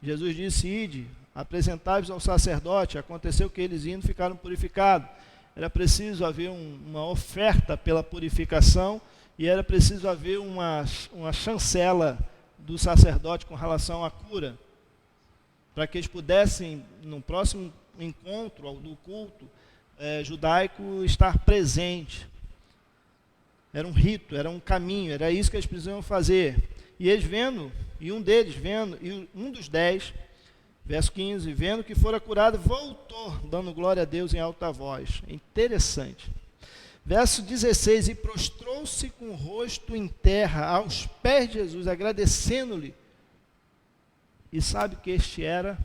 Speaker 1: Jesus disse, ide, apresentai-vos ao sacerdote. Aconteceu que eles indo ficaram purificados. Era preciso haver uma oferta pela purificação e era preciso haver uma chancela do sacerdote com relação à cura, para que eles pudessem, no próximo encontro do culto judaico, estar presente. Era um rito, era um caminho, era isso que eles precisavam fazer. E eles vendo, e um deles vendo, e um dos 10, verso 15, vendo que fora curado, voltou, dando glória a Deus em alta voz. É interessante. Verso 16, e prostrou-se com o rosto em terra, aos pés de Jesus, agradecendo-lhe. E sabe que este era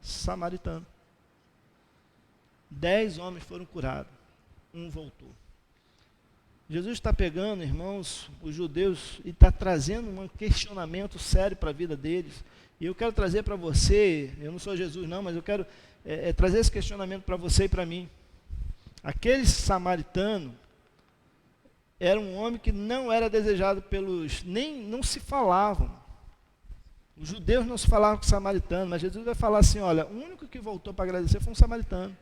Speaker 1: samaritano. 10 homens foram curados, um voltou. Jesus está pegando, irmãos, os judeus, e está trazendo um questionamento sério para a vida deles. E eu quero trazer para você, eu não sou Jesus não, mas eu quero trazer esse questionamento para você e para mim. Aquele samaritano era um homem que não era desejado não se falavam. Os judeus não se falavam com o samaritano, mas Jesus vai falar assim, olha, o único que voltou para agradecer foi um samaritano.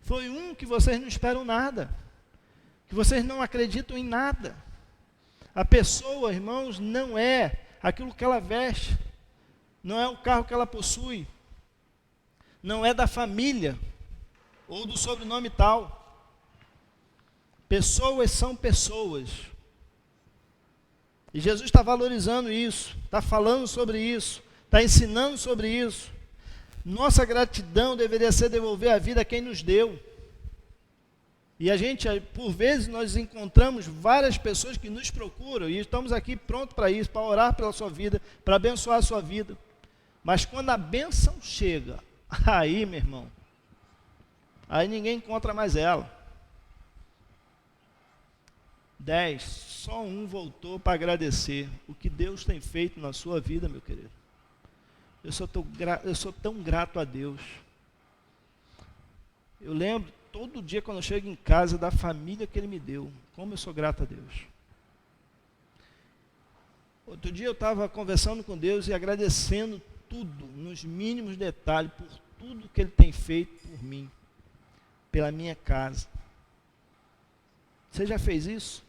Speaker 1: Foi um que vocês não esperam nada, que vocês não acreditam em nada. A pessoa, irmãos, não é aquilo que ela veste, não é o carro que ela possui, não é da família, ou do sobrenome tal. Pessoas são pessoas. E Jesus está valorizando isso, está falando sobre isso, está ensinando sobre isso. Nossa gratidão deveria ser devolver a vida a quem nos deu. E a gente, por vezes, nós encontramos várias pessoas que nos procuram, e estamos aqui prontos para isso, para orar pela sua vida, para abençoar a sua vida. Mas quando a bênção chega, aí, meu irmão, aí ninguém encontra mais ela. 10, só um voltou para agradecer o que Deus tem feito na sua vida, meu querido. Eu sou tão grato a Deus. Eu lembro todo dia quando eu chego em casa da família que Ele me deu, como eu sou grato a Deus. Outro dia eu estava conversando com Deus e agradecendo tudo, nos mínimos detalhes, por tudo que Ele tem feito por mim, pela minha casa. Você já fez isso?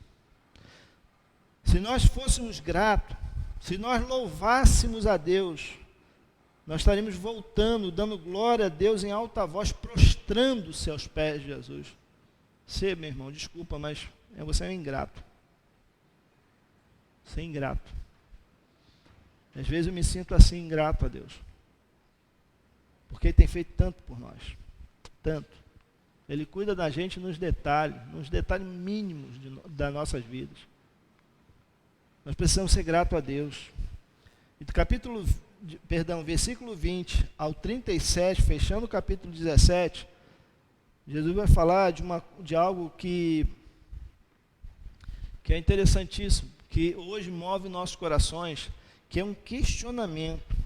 Speaker 1: Se nós fôssemos gratos, se nós louvássemos a Deus nós estaremos voltando, dando glória a Deus em alta voz, prostrando-se aos pés de Jesus. Você, meu irmão, desculpa, mas você é um ingrato. Você é ingrato. Às vezes eu me sinto assim, ingrato a Deus. Porque Ele tem feito tanto por nós. Tanto. Ele cuida da gente nos detalhes mínimos das nossas vidas. Nós precisamos ser gratos a Deus. E do versículo 20 ao 37, fechando o capítulo 17, Jesus vai falar de algo que é interessantíssimo, que hoje move nossos corações, que é um questionamento.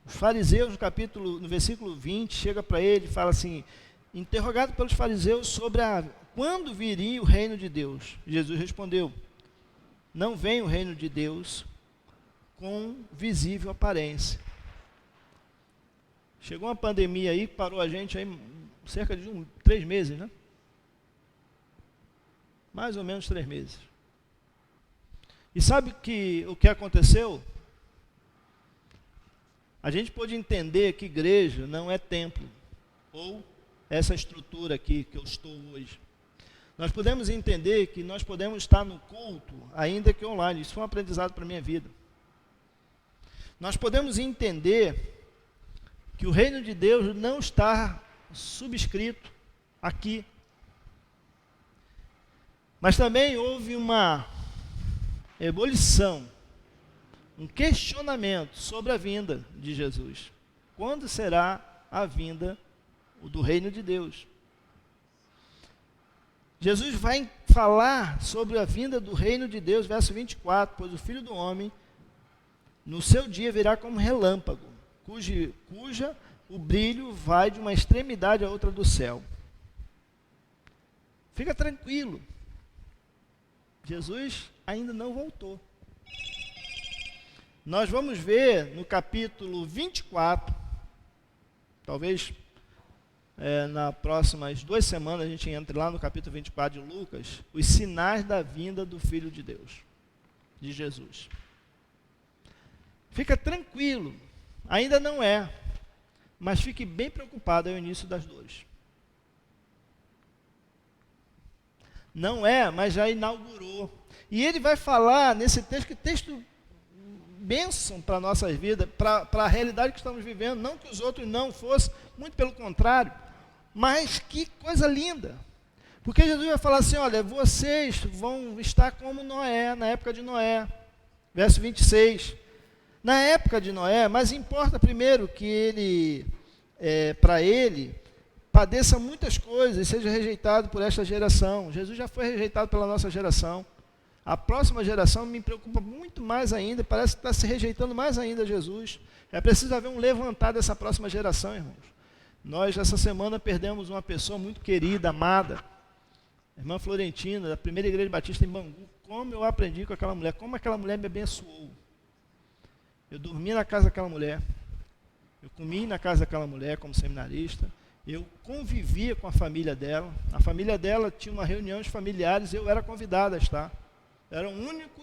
Speaker 1: Os fariseus, no versículo 20, chega para ele e fala assim, interrogado pelos fariseus sobre quando viria o reino de Deus. Jesus respondeu, não vem o reino de Deus com visível aparência. Chegou uma pandemia aí, que parou a gente aí cerca de 3 meses, né? Mais ou menos 3 meses. E sabe o que aconteceu? A gente pôde entender que igreja não é templo, ou essa estrutura aqui que eu estou hoje. Nós podemos entender que nós podemos estar no culto, ainda que online. Isso foi um aprendizado para a minha vida. Nós podemos entender que o reino de Deus não está subscrito aqui. Mas também houve uma ebulição, um questionamento sobre a vinda de Jesus. Quando será a vinda do reino de Deus? Jesus vai falar sobre a vinda do reino de Deus, verso 24, pois o Filho do Homem, no seu dia virá como relâmpago, cuja o brilho vai de uma extremidade à outra do céu. Fica tranquilo, Jesus ainda não voltou. Nós vamos ver no capítulo 24, talvez nas próximas 2 semanas a gente entre lá no capítulo 24 de Lucas, os sinais da vinda do Filho de Deus, de Jesus. Fica tranquilo, ainda não é, mas fique bem preocupado, é o início das dores. Não é, mas já inaugurou. E ele vai falar nesse texto, que texto bênção para a nossa vida, para a realidade que estamos vivendo, não que os outros não fossem, muito pelo contrário, mas que coisa linda. Porque Jesus vai falar assim, olha, vocês vão estar como Noé, na época de Noé, verso 26. Na época de Noé, mas importa primeiro que ele, para ele, padeça muitas coisas e seja rejeitado por esta geração. Jesus já foi rejeitado pela nossa geração. A próxima geração me preocupa muito mais ainda, parece que está se rejeitando mais ainda Jesus. É preciso haver um levantar dessa próxima geração, irmãos. Nós, essa semana, perdemos uma pessoa muito querida, amada, a irmã Florentina, da primeira igreja batista em Bangu. Como eu aprendi com aquela mulher, como aquela mulher me abençoou. Eu dormi na casa daquela mulher, eu comi na casa daquela mulher como seminarista, eu convivia com a família dela tinha uma reunião de familiares, eu era convidado a estar. Eu era o único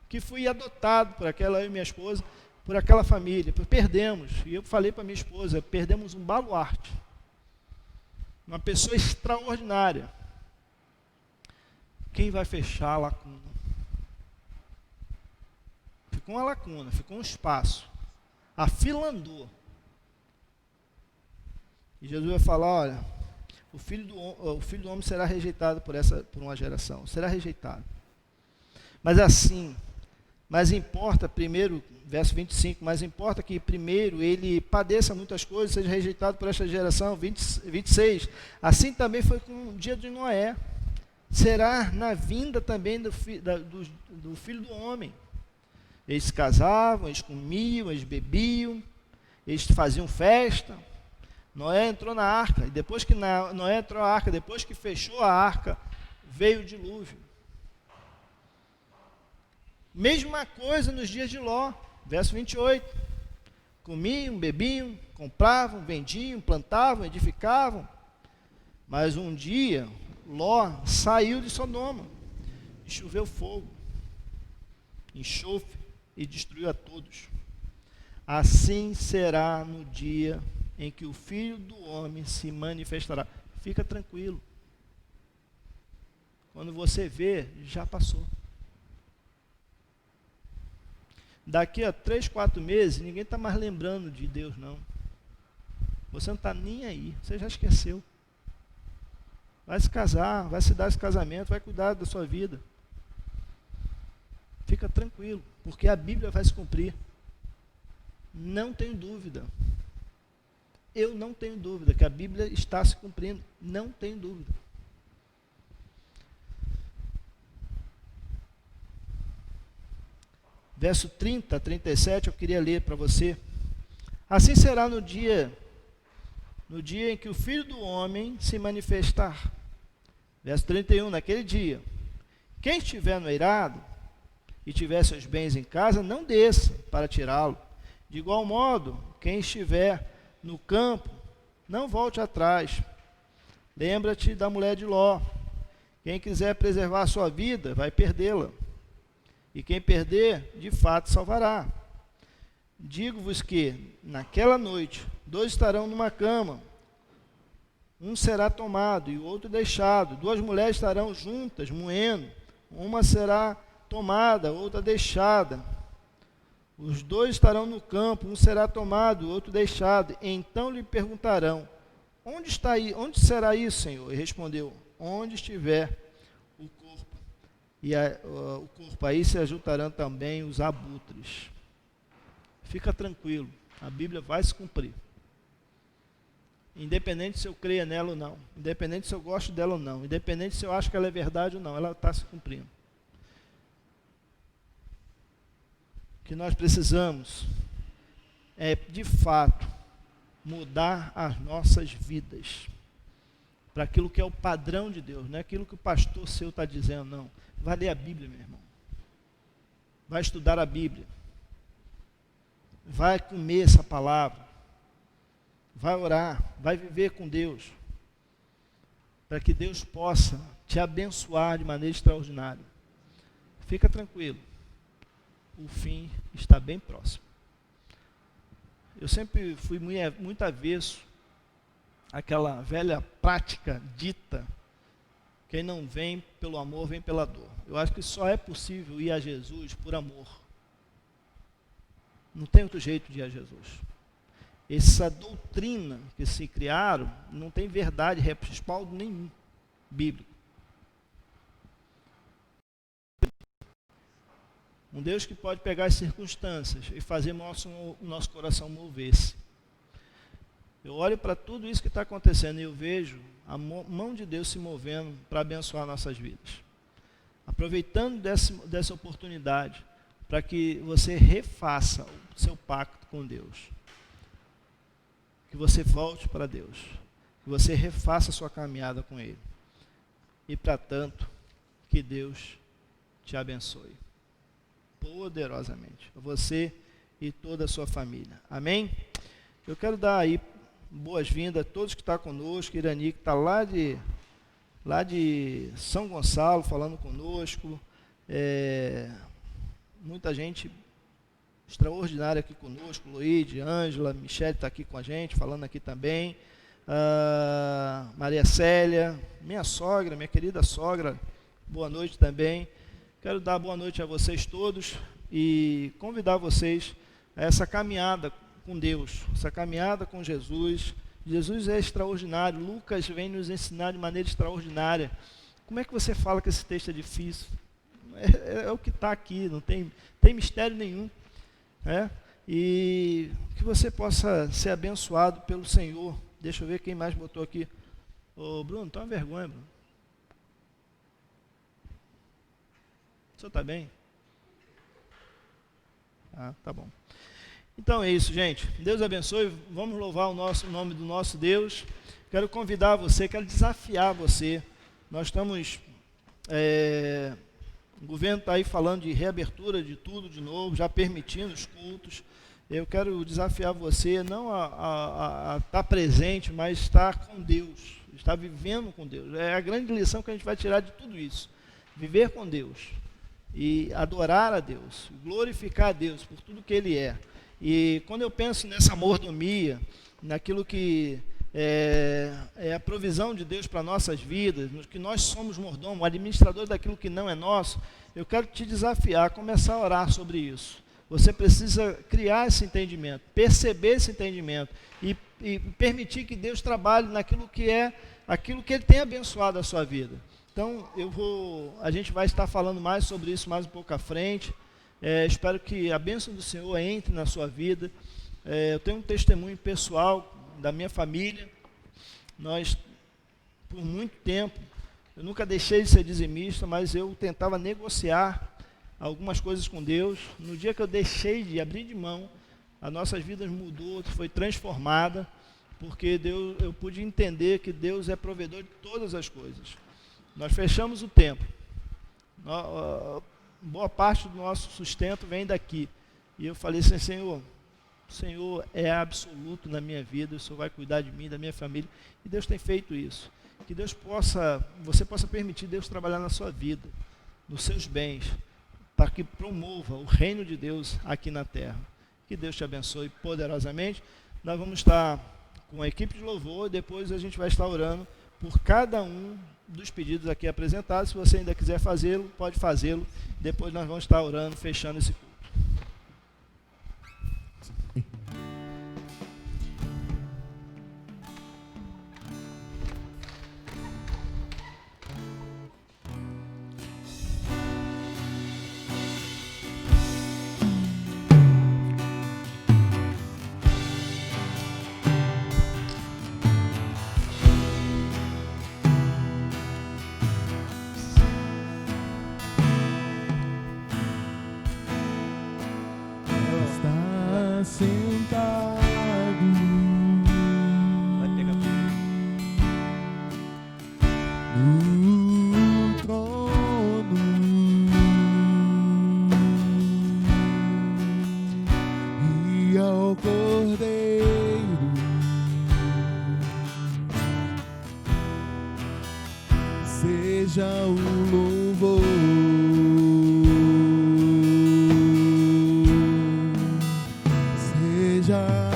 Speaker 1: que fui adotado por eu e minha esposa, por aquela família. Perdemos, e eu falei para minha esposa, perdemos um baluarte, uma pessoa extraordinária. Quem vai fechar a lacuna? Ficou uma lacuna, ficou um espaço. A fila andou. E Jesus vai falar, olha, o filho do homem será rejeitado por uma geração. Será rejeitado. Mas assim, mas importa primeiro, verso 25, mas importa que primeiro ele padeça muitas coisas, seja rejeitado por esta geração. 26, assim também foi com o dia de Noé. Será na vinda também do Filho do Homem. Eles se casavam, eles comiam, eles bebiam, eles faziam festa. Noé entrou na arca, e depois que Noé entrou na arca, depois que fechou a arca, veio o dilúvio. Mesma coisa nos dias de Ló, verso 28. Comiam, bebiam, compravam, vendiam, plantavam, edificavam. Mas um dia, Ló saiu de Sodoma, e choveu fogo, enxofre, e destruiu a todos. assim será no dia em que o Filho do Homem se manifestará. Fica tranquilo. Quando você vê, já passou. Daqui a 3, 4 meses, ninguém está mais lembrando de Deus, não. Você não está nem aí, você já esqueceu. Vai se casar, vai se dar esse casamento, vai cuidar da sua vida. Fica tranquilo, porque a Bíblia vai se cumprir. Não tenho dúvida. Eu não tenho dúvida que a Bíblia está se cumprindo. Não tenho dúvida. Verso 30 a 37, eu queria ler para você. Assim será no dia em que o Filho do Homem se manifestar. Verso 31, naquele dia, quem estiver no eirado e tiver seus bens em casa, não desça para tirá-lo. De igual modo, quem estiver no campo, não volte atrás. Lembra-te da mulher de Ló. Quem quiser preservar a sua vida, vai perdê-la. E quem perder, de fato salvará. Digo-vos que, naquela noite, 2 estarão numa cama, um será tomado e o outro deixado. 2 mulheres estarão juntas, moendo, uma será tomada, outra deixada. Os 2 estarão no campo, um será tomado, o outro deixado. Então lhe perguntarão, onde será isso, Senhor? E respondeu, onde estiver o corpo. E o corpo aí se ajuntarão também os abutres. Fica tranquilo, a Bíblia vai se cumprir. Independente se eu creia nela ou não, independente se eu gosto dela ou não, independente se eu acho que ela é verdade ou não, ela está se cumprindo. O que nós precisamos é, de fato, mudar as nossas vidas para aquilo que é o padrão de Deus, não é aquilo que o pastor seu está dizendo, não. Vai ler a Bíblia, meu irmão. Vai estudar a Bíblia. Vai comer essa palavra. Vai orar, vai viver com Deus, para que Deus possa te abençoar de maneira extraordinária. Fica tranquilo, o fim está bem próximo. Eu sempre fui muito avesso àquela velha prática dita, quem não vem pelo amor, vem pela dor. Eu acho que só é possível ir a Jesus por amor. Não tem outro jeito de ir a Jesus. Essa doutrina que se criaram não tem verdade, respaldo nenhum bíblico. Um Deus que pode pegar as circunstâncias e fazer o nosso coração mover-se. Eu olho para tudo isso que está acontecendo e eu vejo a mão de Deus se movendo para abençoar nossas vidas. Aproveitando dessa oportunidade para que você refaça o seu pacto com Deus. Que você volte para Deus, que você refaça a sua caminhada com Ele. E para tanto, que Deus te abençoe poderosamente, você e toda a sua família. Amém? Eu quero dar aí boas-vindas a todos que estão conosco, Irani que está lá de São Gonçalo falando conosco, muita gente extraordinária aqui conosco, Luíde, Ângela, Michele está aqui com a gente, falando aqui também, Maria Célia, minha sogra, minha querida sogra, boa noite também. Quero dar boa noite a vocês todos e convidar vocês a essa caminhada com Deus, essa caminhada com Jesus. Jesus é extraordinário, Lucas vem nos ensinar de maneira extraordinária. Como é que você fala que esse texto é difícil? É o que está aqui, não tem mistério nenhum. E que você possa ser abençoado pelo Senhor. Deixa eu ver quem mais botou aqui. Ô Bruno, toma vergonha, Bruno. O senhor está bem? Tá bom. Então é isso, gente. Deus abençoe. Vamos louvar o nome do nosso Deus. Quero convidar você, quero desafiar você. Nós estamos... O governo está aí falando de reabertura de tudo de novo, já permitindo os cultos. Eu quero desafiar você não a estar presente, mas estar com Deus, estar vivendo com Deus. É a grande lição que a gente vai tirar de tudo isso. Viver com Deus e adorar a Deus, glorificar a Deus por tudo que Ele é. E quando eu penso nessa mordomia, naquilo que é a provisão de Deus para nossas vidas, no que nós somos mordomos, administradores daquilo que não é nosso, eu quero te desafiar a começar a orar sobre isso. Você precisa criar esse entendimento, perceber esse entendimento e permitir que Deus trabalhe naquilo que aquilo que Ele tem abençoado a sua vida. Então, a gente vai estar falando mais sobre isso mais um pouco à frente. Espero que a bênção do Senhor entre na sua vida. Eu tenho um testemunho pessoal da minha família. Nós, por muito tempo, eu nunca deixei de ser dizimista, mas eu tentava negociar algumas coisas com Deus. No dia que eu deixei de abrir de mão, as nossas vidas mudou, foi transformada, porque eu pude entender que Deus é provedor de todas as coisas. Nós fechamos o templo. Boa parte do nosso sustento vem daqui. E eu falei assim, Senhor, o Senhor é absoluto na minha vida, o Senhor vai cuidar de mim, da minha família. E Deus tem feito isso. Que você possa permitir Deus trabalhar na sua vida, nos seus bens, para que promova o reino de Deus aqui na terra. Que Deus te abençoe poderosamente. Nós vamos estar com a equipe de louvor, e depois a gente vai estar orando por cada um dos pedidos aqui apresentados. Se você ainda quiser fazê-lo, pode fazê-lo. Depois nós vamos estar orando, fechando esse culto.
Speaker 2: Seja o louvor, seja a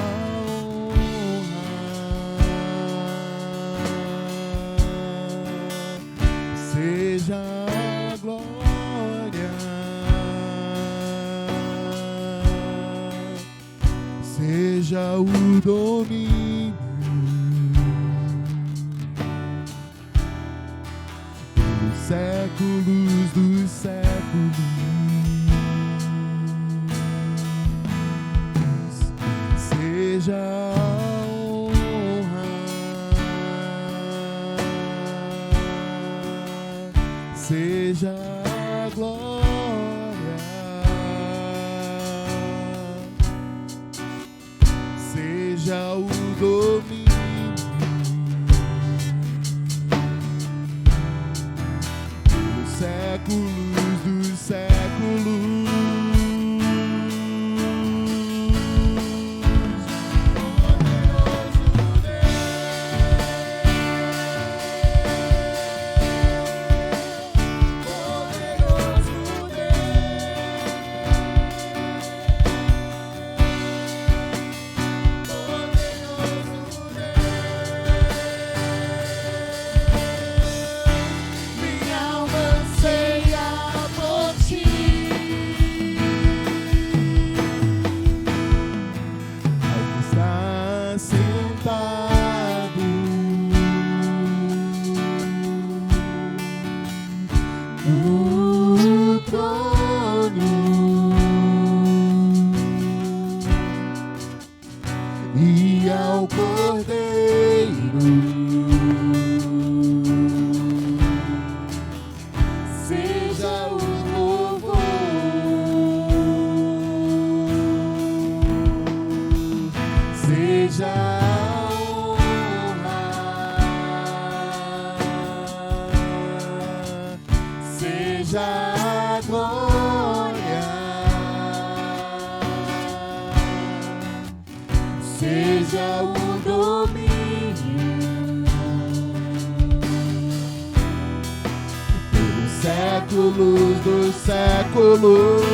Speaker 2: honra, seja a glória, seja o domínio. Séculos dos séculos, seja a honra, seja a glória, seja o domínio. Séculos dos séculos. E ao Cordeiro seja o louvor, seja a honra, seja a glória, seja o domínio pelos séculos dos séculos.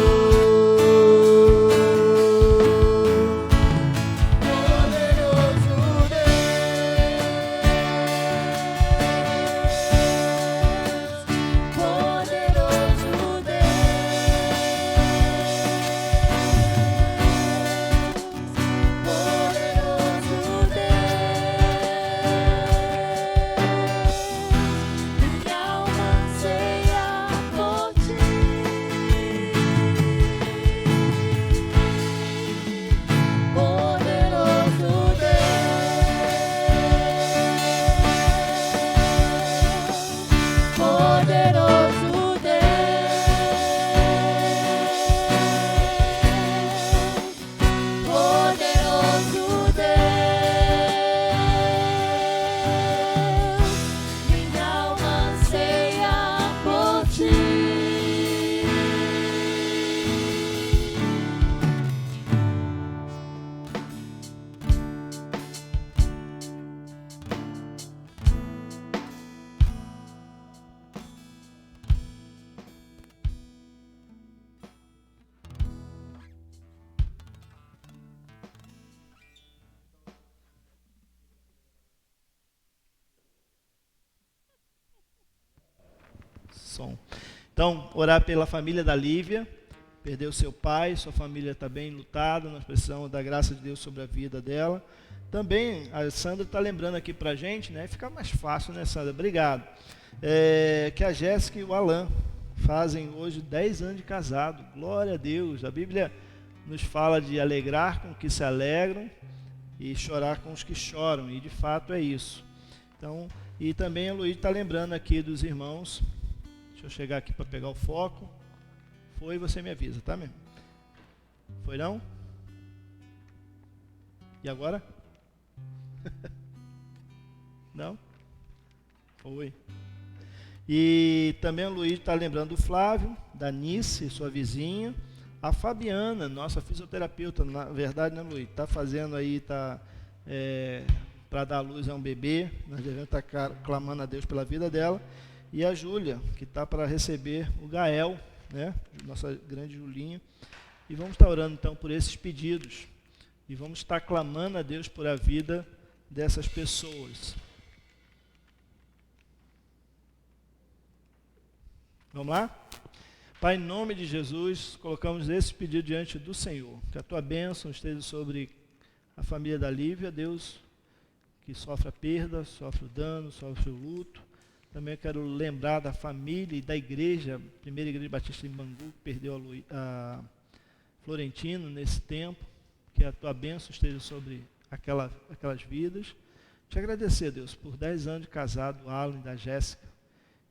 Speaker 1: som. Então, orar pela família da Lívia, perdeu seu pai, sua família está bem lutada, nós precisamos da graça de Deus sobre a vida dela. Também a Sandra está lembrando aqui para a gente, né? Fica mais fácil, né, Sandra? Obrigado. Que a Jéssica e o Alan fazem hoje 10 anos de casado. Glória a Deus. A Bíblia nos fala de alegrar com os que se alegram e chorar com os que choram. E de fato é isso. Então, e também a Luísa está lembrando aqui dos irmãos. Deixa eu chegar aqui para pegar o foco. Foi, você me avisa, tá mesmo? Foi não? E agora? Não? Foi. E também a Luísa está lembrando do Flávio, da Nice, sua vizinha, a Fabiana, nossa fisioterapeuta, na verdade, né, Luísa? Está fazendo aí, para dar luz a um bebê, nós devemos estar clamando a Deus pela vida dela, e a Júlia, que está para receber o Gael, né, nossa grande Julinha, e vamos estar orando então por esses pedidos, e vamos estar clamando a Deus por a vida dessas pessoas. Vamos lá? Pai, em nome de Jesus, colocamos esse pedido diante do Senhor, que a tua bênção esteja sobre a família da Lívia, Deus, que sofre a perda, sofre o dano, sofre o luto. Também quero lembrar da família e da igreja, primeira igreja batista em Bangu, que perdeu a Florentino nesse tempo, que a tua bênção esteja sobre aquelas vidas. Te agradecer, Deus, por 10 anos de casado, Alan e da Jéssica.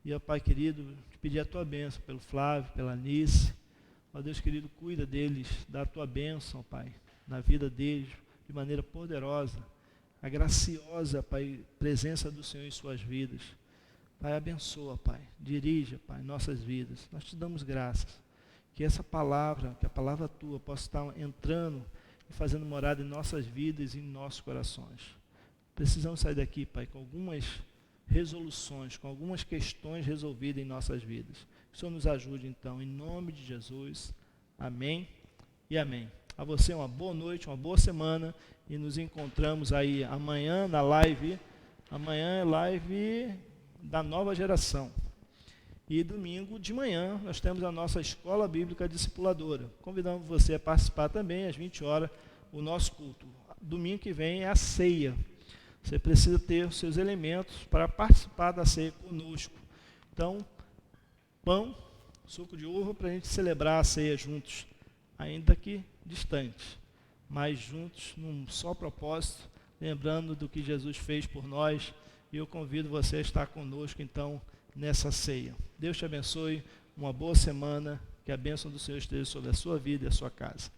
Speaker 1: E, ó Pai querido, te pedir a tua bênção pelo Flávio, pela Nice. Ó Deus querido, cuida deles, dá a tua bênção, Pai, na vida deles, de maneira poderosa. A graciosa, Pai, presença do Senhor em suas vidas. Pai, abençoa, Pai, dirija, Pai, nossas vidas. Nós te damos graças. Que essa palavra, que a palavra tua possa estar entrando e fazendo morada em nossas vidas e em nossos corações. Precisamos sair daqui, Pai, com algumas resoluções, com algumas questões resolvidas em nossas vidas. Que o Senhor nos ajude, então, em nome de Jesus. Amém e amém. A você uma boa noite, uma boa semana, e nos encontramos aí amanhã na live. Amanhã é live da nova geração. E domingo de manhã nós temos a nossa Escola Bíblica Discipuladora. Convidamos você a participar também às 20 horas, o nosso culto. Domingo que vem é a ceia. Você precisa ter os seus elementos para participar da ceia conosco. Então, pão, suco de uva, para a gente celebrar a ceia juntos, ainda que distantes, mas juntos num só propósito, lembrando do que Jesus fez por nós. E eu convido você a estar conosco, então, nessa ceia. Deus te abençoe, uma boa semana, que a bênção do Senhor esteja sobre a sua vida e a sua casa.